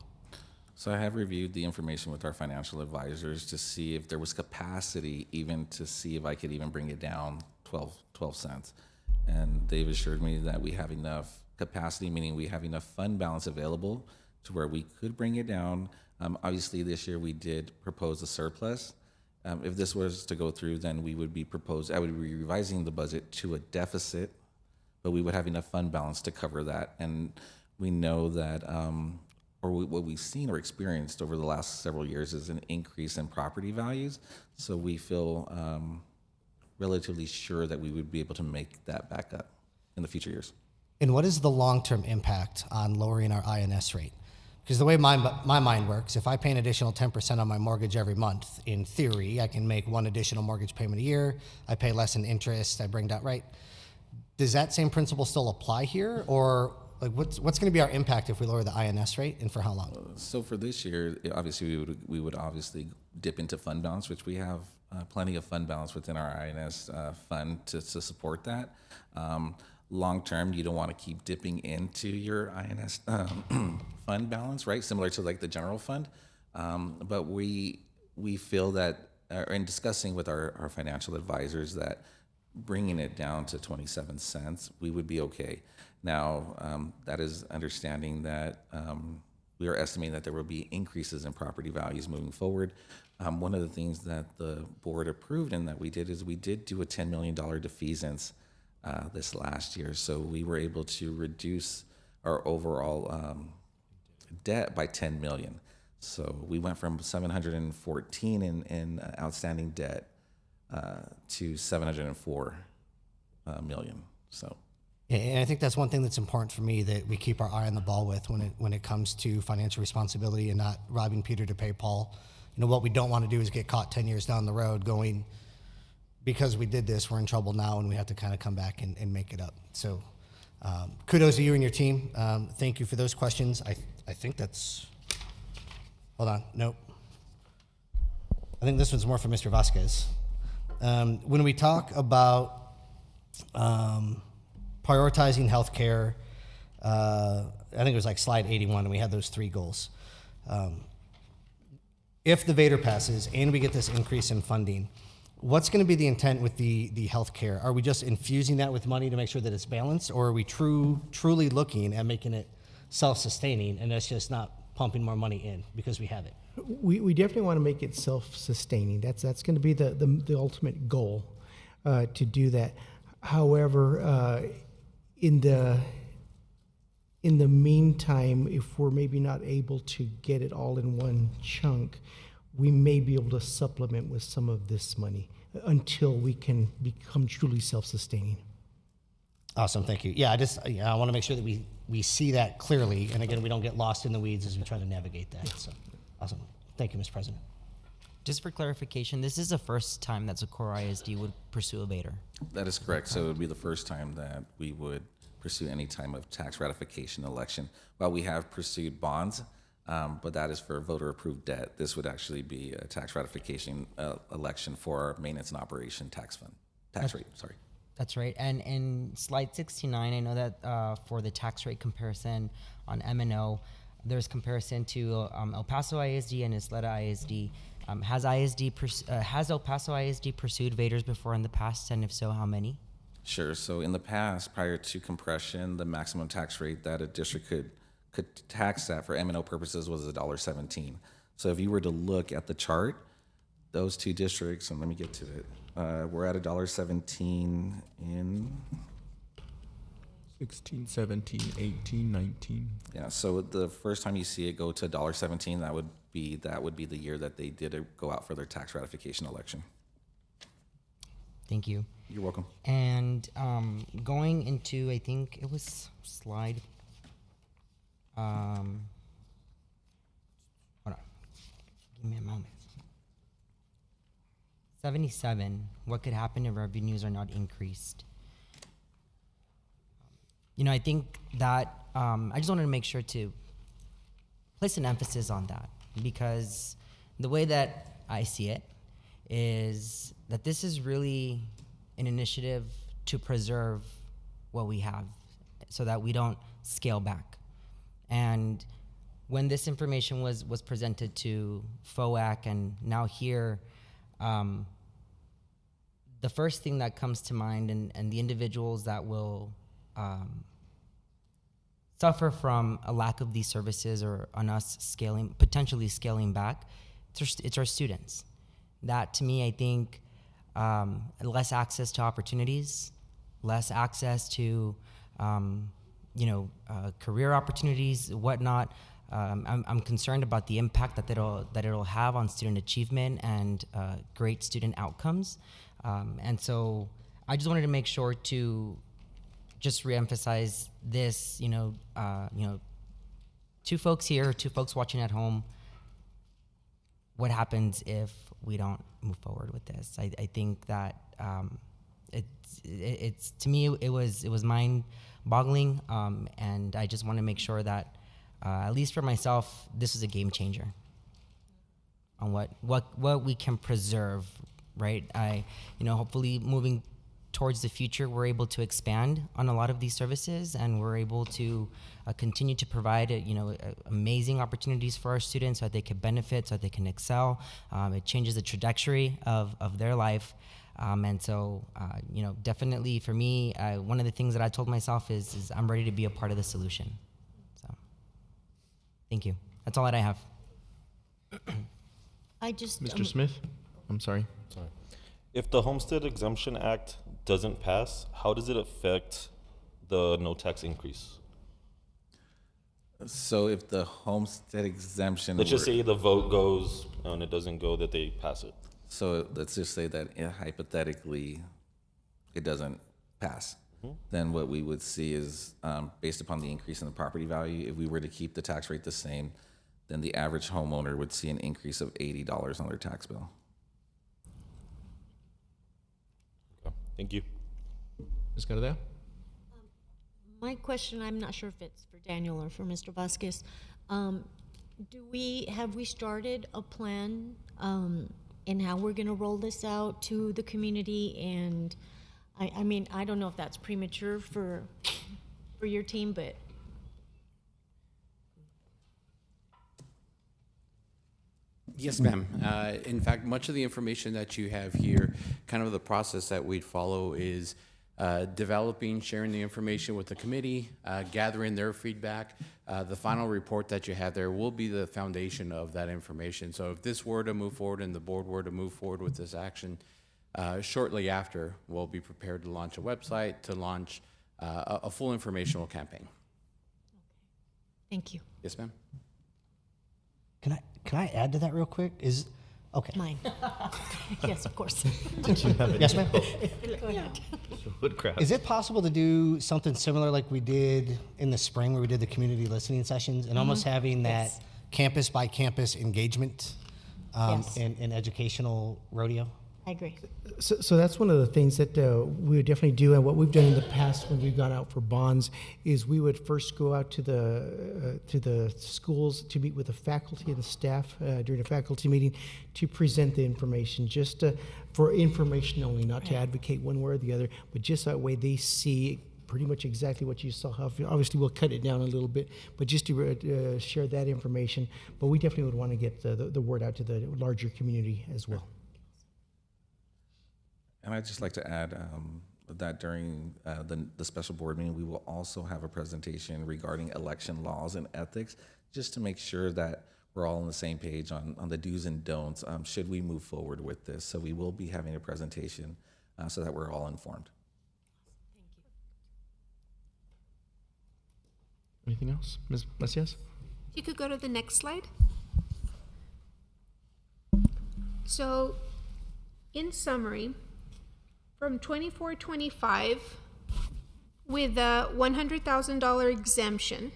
So I have reviewed the information with our financial advisors to see if there was capacity even to see if I could even bring it down 12 cents. And they've assured me that we have enough capacity, meaning we have enough fund balance available to where we could bring it down. Obviously this year we did propose a surplus. If this was to go through, then I would be revising the budget to a deficit, but we would have enough fund balance to cover that. And we know that, what we've seen or experienced over the last several years is an increase in property values. So we feel relatively sure that we would be able to make that back up in the future years. And what is the long-term impact on lowering our INS rate? Because the way my mind works, if I pay an additional 10% on my mortgage every month, in theory, I can make one additional mortgage payment a year. I pay less in interest. I bring down, right? Does that same principle still apply here? Or like what's going to be our impact if we lower the INS rate, and for how long? So for this year, obviously we would obviously dip into fund balance, which we have plenty of fund balance within our INS fund to support that. Long term, you don't want to keep dipping into your INS fund balance, right? Similar to like the general fund. But we feel that, in discussing with our financial advisors, that bringing it down to 27 cents, we would be okay. Now, that is understanding that we are estimating that there will be increases in property values moving forward. One of the things that the board approved and that we did is we did do a $10 million defeasance this last year. So we were able to reduce our overall debt by 10 million. So we went from 714 in outstanding debt to 704 million. So. And I think that's one thing that's important for me that we keep our eye on the ball with when it comes to financial responsibility and not robbing Peter to pay Paul. You know, what we don't want to do is get caught 10 years down the road going, because we did this, we're in trouble now, and we have to kind of come back and make it up. So kudos to you and your team. Thank you for those questions. I think that's, hold on, nope. I think this one's more for Mr. Vasquez. When we talk about prioritizing healthcare, I think it was like slide 81, and we had those 3 goals. If the Vader passes and we get this increase in funding, what's going to be the intent with the healthcare? Are we just infusing that with money to make sure that it's balanced, or are we truly looking at making it self-sustaining and that's just not pumping more money in because we have it? We definitely want to make it self-sustaining. That's going to be the ultimate goal, to do that. However, in the meantime, if we're maybe not able to get it all in one chunk, we may be able to supplement with some of this money until we can become truly self-sustaining. Awesome, thank you. Yeah, I want to make sure that we see that clearly, and again, we don't get lost in the weeds as we try to navigate that. So, awesome. Thank you, Mr. President. Just for clarification, this is the first time that Socorro ISD would pursue a Vader. That is correct. So it would be the first time that we would pursue any time of tax ratification election. While we have pursued bonds, but that is for voter-approved debt. This would actually be a tax ratification election for our maintenance and operation tax rate. That's right. And in slide 69, I know that for the tax rate comparison on M&O, there's comparison to El Paso ISD and Isleta ISD. Has El Paso ISD pursued Vaders before in the past, and if so, how many? Sure. So in the past, prior to compression, the maximum tax rate that a district could tax that for M&O purposes was $1.17. So if you were to look at the chart, those 2 districts, and let me get to it, we're at $1.17 in 16, 17, 18, 19. Yeah, so the first time you see it go to $1.17, that would be the year that they did go out for their tax ratification election. Thank you. You're welcome. And going into, I think it was slide. Hold on. Give me a moment. 77. What could happen if revenues are not increased? You know, I think that I just wanted to make sure to place an emphasis on that, because the way that I see it is that this is really an initiative to preserve what we have so that we don't scale back. And when this information was presented to FOAC and now here, the first thing that comes to mind and the individuals that will suffer from a lack of these services or on us potentially scaling back, it's our students. That, to me, I think less access to opportunities, less access to career opportunities, whatnot. I'm concerned about the impact that it'll have on student achievement and great student outcomes. And so I just wanted to make sure to just reemphasize this, 2 folks here, 2 folks watching at home, what happens if we don't move forward with this? I think that it's to me, it was mind-boggling, and I just want to make sure that, at least for myself, this is a game changer on what we can preserve, right? Hopefully moving towards the future, we're able to expand on a lot of these services, and we're able to continue to provide amazing opportunities for our students so that they can benefit, so that they can excel. It changes the trajectory of their life. And so, definitely for me, one of the things that I told myself is I'm ready to be a part of the solution. So, thank you. That's all that I have. Mr. Smith? I'm sorry. If the Homestead Exemption Act doesn't pass, how does it affect the no tax increase? So if the homestead exemption. Let's just were- say the vote goes and it doesn't go, that they pass it. So let's just say that hypothetically, it doesn't pass. Then what we would see is, based upon the increase in the property value, if we were to keep the tax rate the same, then the average homeowner would see an increase of $80 on their tax bill. Okay. Thank you. Ms. Gardea? My question, I'm not sure if it's for Daniel or for Mr. Vasquez. Have we started a plan in how we're gonna roll this out to the community? And I mean, I don't know if that's premature for your team, but Yes, ma'am. In fact, much of the information that you have here, kind of the process that we'd follow is developing, sharing the information with the committee, gathering their feedback. The final report that you have there will be the foundation of that information. So if this were to move forward and the board were to move forward with this action, shortly after, we'll be prepared to launch a website, to launch a full informational campaign. thank you. Yes, ma'am. Can I add to that real quick? Okay. Mine. Yes, of course. Yes, ma'am. Go ahead. Is it possible to do something similar like we did in the spring where we did the community listening sessions and almost having that Yes. campus by campus engagement Yes. and educational rodeo? I agree. So that's one of the things that we would definitely do, and what we've done in the past when we've gone out for bonds is we would first go out to the schools to meet with the faculty and the staff during a faculty meeting to present the information, just for information only, not to advocate one way or the other, but just that way they see pretty much exactly what you saw. Obviously, we'll cut it down a little bit, but just to share that information. But we definitely would want to get the word out to the larger community as well. And I'd just like to add that during the special board meeting, we will also have a presentation regarding election laws and ethics, just to make sure that we're all on the same page on the do's and don'ts should we move forward with this. So we will be having a presentation so that we're all informed. Anything else? Ms. Macias? You could go to the next slide. So, in summary, from 24-25, with a $100,000 exemption,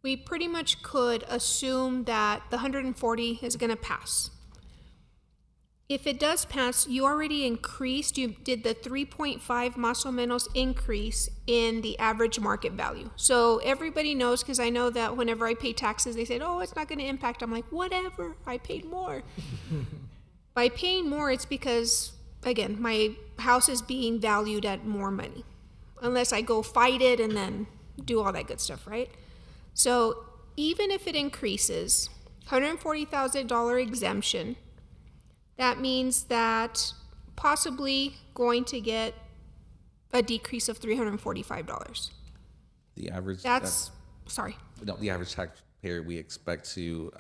we pretty much could assume that the 140 is going to pass. If it does pass, you already increased, you did the 3.5 más o menos increase in the average market value. So everybody knows, because I know that whenever I pay taxes, they said, oh, it's not going to impact. I'm like, whatever, I paid more. By paying more, it's because, again, my house is being valued at more money. Unless I go fight it and then do all that good stuff, right? So even if it increases, $140,000 exemption, that means that possibly going to get a decrease of $345. The average. Sorry. No, the average taxpayer, we expect to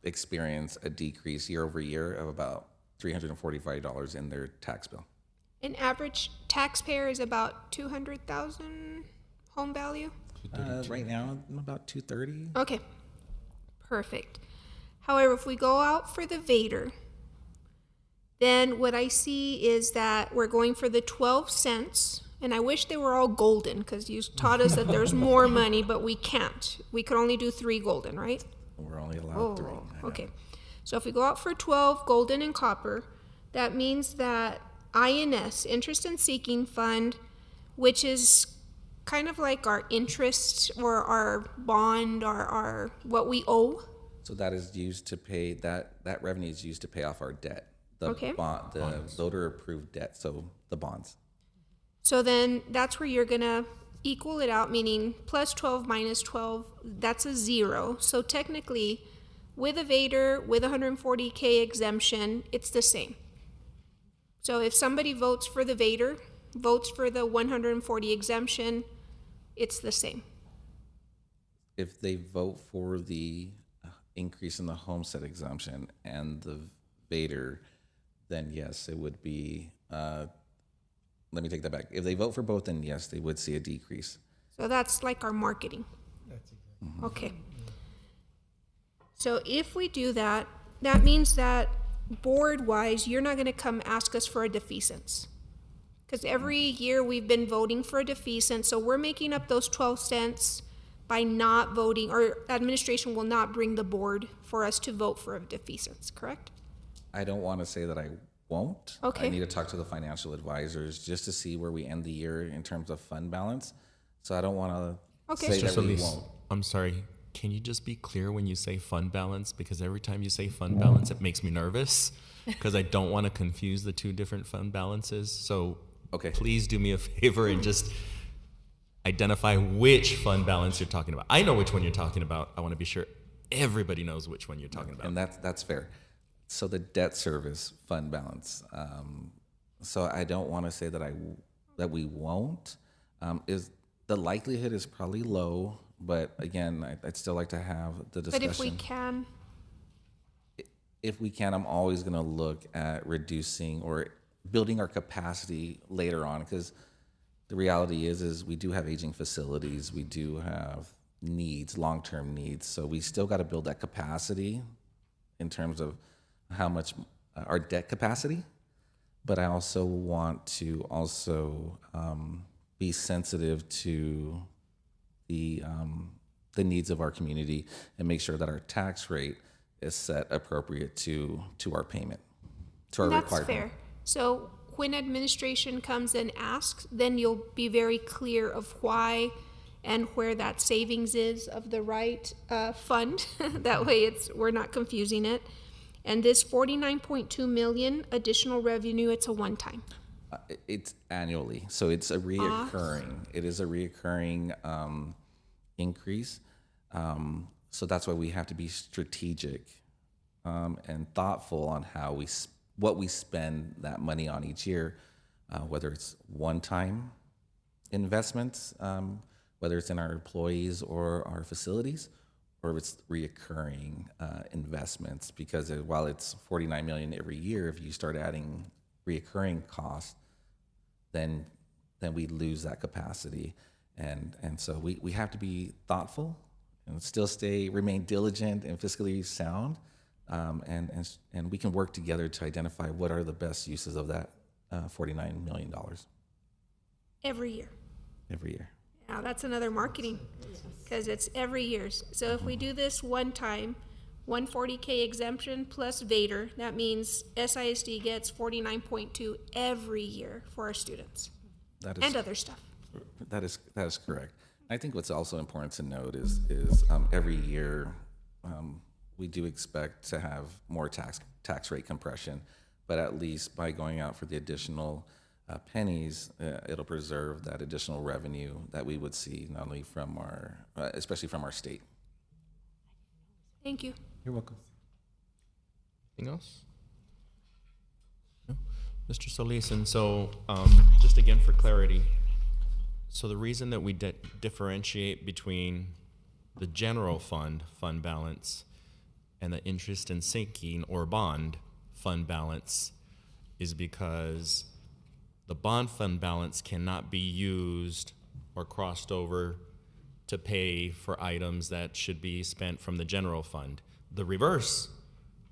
experience a decrease year over year of about $345 in their tax bill. An average taxpayer is about $200,000 home value? Right now, about 230. Okay, perfect. However, if we go out for the Vader, then what I see is that we're going for the 12 cents, and I wish they were all golden, because you taught us that there's more money, but we can't. We could only do 3 golden, right? We're only allowed 3. Okay. So if we go out for 12 golden and copper, that means that INS, Interest and Seeking Fund, which is kind of like our interest or our bond or our what we owe. So that is used to pay, that revenue is used to pay off our debt. Okay. The voter approved debt, so the bonds. So then that's where you're gonna equal it out, meaning plus 12 minus 12, that's a 0. So technically, with a Vader, with 140K exemption, it's the same. So if somebody votes for the Vader, votes for the 140 exemption, it's the same. If they vote for the increase in the homestead exemption and the Vader, then yes, it would be let me take that back. If they vote for both, then yes, they would see a decrease. So that's like our marketing. Okay. So if we do that, that means that board-wise, you're not gonna come ask us for a defeasance. Because every year we've been voting for a defeasance, so we're making up those 12 cents by not voting, or administration will not bring the board for us to vote for a defeasance, correct? I don't want to say that I won't. Okay. I need to talk to the financial advisors just to see where we end the year in terms of fund balance. So I don't want to Okay. say Mr. that we Solis, won't. I'm sorry. Can you just be clear when you say fund balance? Because every time you say fund balance, it makes me nervous because I don't want to confuse the two different fund balances. So please do me a favor and just identify which fund balance you're talking about. I know which one you're talking about. I want to be sure everybody knows which one you're talking about. And that's fair. So the debt service fund balance. So I don't want to say that we won't. Is the likelihood is probably low, but again, I'd still like to have the discussion. But if we can, if we can, I'm always going to look at reducing or building our capacity later on, because the reality is we do have aging facilities, we do have needs, long-term needs, so we still got to build that capacity in terms of how much our debt capacity. But I also want to be sensitive to the needs of our community and make sure that our tax rate is set appropriate to our payment, to our that's required fair. payment. So when administration comes and asks, then you'll be very clear of why and where that savings is of the right fund. That way we're not confusing it. And this 49.2 million additional revenue, it's a one-time. It's annually, so it's a reoccurring. It is a reoccurring increase. So that's why we have to be strategic and thoughtful on how what we spend that money on each year, whether it's one-time investments, whether it's in our employees or our facilities, or if it's reoccurring investments. Because while it's 49 million every year, if you start adding reoccurring costs, then we lose that capacity. And so we have to be thoughtful and still remain diligent and fiscally sound. And we can work together to identify what are the best uses of that $49 million. Every year. Every year. Now that's another marketing, because it's every year. So if we do this one time, 140K exemption plus Vader, that means SISD gets 49.2 every year for our students. And other stuff. That is correct. I think what's also important to note is every year we do expect to have more tax rate compression, but at least by going out for the additional pennies, it'll preserve that additional revenue that we would see not only from especially from our state. Thank you. You're welcome. Anything else? No? Mr. Solis, and so just again for clarity, so the reason that we differentiate between the general fund balance and the interest and sinking or bond fund balance is because the bond fund balance cannot be used or crossed over to pay for items that should be spent from the general fund. The reverse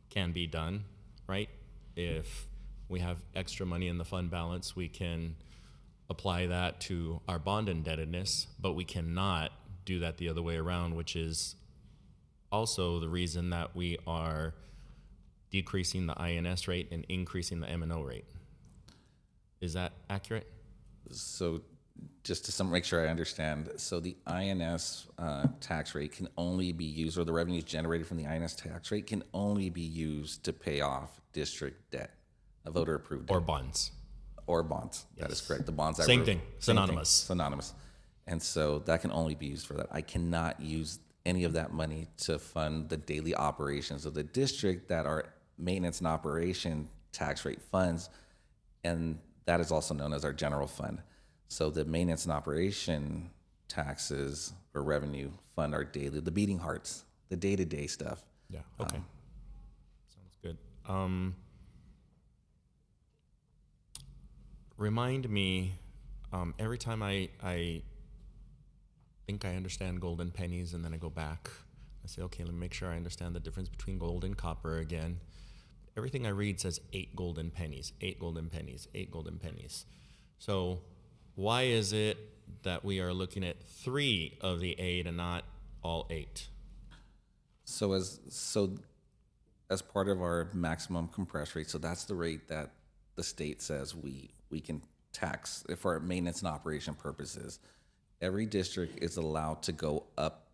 can be done, right? If we have extra money in the fund balance, we can apply that to our bond indebtedness, but we cannot do that the other way around, which is also the reason that we are decreasing the INS rate and increasing the M&O rate. Is that accurate? So just to make sure I understand, so the INS tax rate can only be used, or the revenues generated from the INS tax rate can only be used to pay off district debt, a voter-approved debt. Or bonds. Or bonds, yes. That is correct. The bonds. Same thing, synonymous. Synonymous. And so that can only be used for that. I cannot use any of that money to fund the daily operations of the district that are maintenance and operation tax rate funds, and that is also known as our general fund. So the maintenance and operation taxes or revenue fund our daily, the beating hearts, the day-to-day stuff. Yeah, okay. Sounds good. remind me, every time I think I understand gold and pennies, and then I go back, I say, okay, let me make sure I understand the difference between gold and copper again. Everything I read says 8 golden pennies, 8 golden pennies, 8 golden pennies. So why is it that we are looking at 3 of the 8 and not all 8? So as part of our maximum compressed rate, so that's the rate that the state says we can tax for our maintenance and operation purposes. Every district is allowed to go up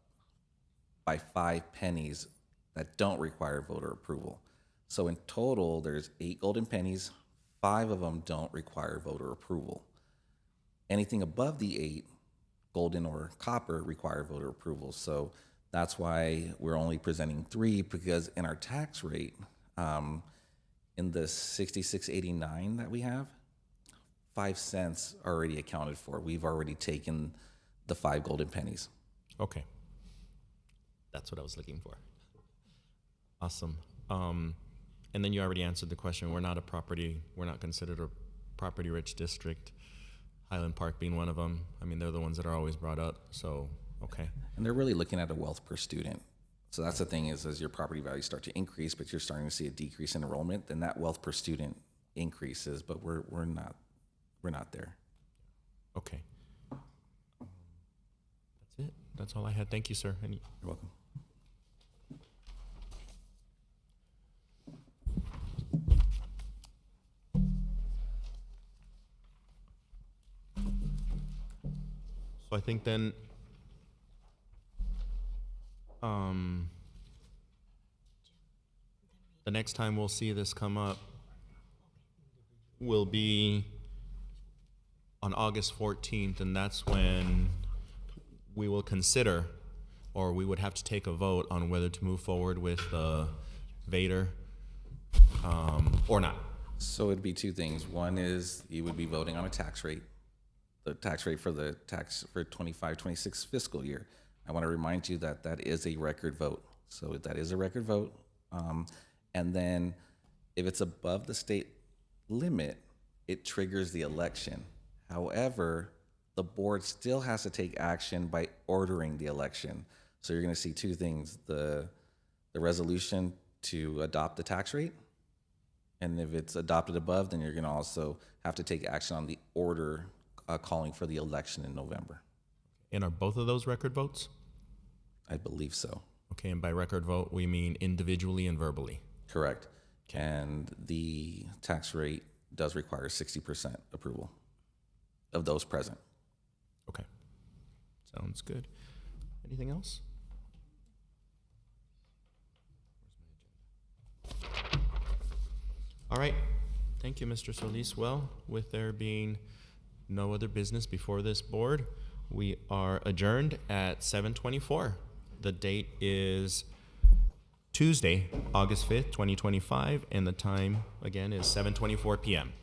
by 5 pennies that don't require voter approval. So in total, there's 8 golden pennies, 5 of them don't require voter approval. Anything above the 8, golden or copper, require voter approval. So that's why we're only presenting 3, because in our tax rate, in the 6689 that we have, 5 cents are already accounted for. We've already taken the 5 golden pennies. Okay. That's what I was looking for. Awesome. And then you already answered the question. We're not considered a property-rich district, Highland Park being one of them. I mean, they're the ones that are always brought up, so, okay. And they're really looking at a wealth per student. So that's the thing is, as your property values start to increase, but you're starting to see a decrease in enrollment, then that wealth per student increases, but we're not there. Okay. That's it. That's all I had. Thank you, sir. You're welcome. So I think then the next time we'll see this come up will be on August 14th, and that's when we will consider, or we would have to take a vote on whether to move forward with the Vader or not. So it'd be 2 things. One is you would be voting on a tax rate, the tax rate for 25-26 fiscal year. I want to remind you that that is a record vote. So that is a record vote. And then if it's above the state limit, it triggers the election. However, the board still has to take action by ordering the election. So you're going to see 2 things: the resolution to adopt the tax rate, and if it's adopted above, then you're going to also have to take action on the order calling for the election in November. And are both of those record votes? I believe so. Okay, and by record vote, we mean individually and verbally. Correct. And the tax rate does require 60% approval of those present. Okay. Sounds good. Anything else? All right. Thank you, Mr. Solis. Well, with there being no other business before this board, we are adjourned at 7:24. The date is Tuesday, August 5th, 2025, and the time, again, is 7:24 p.m.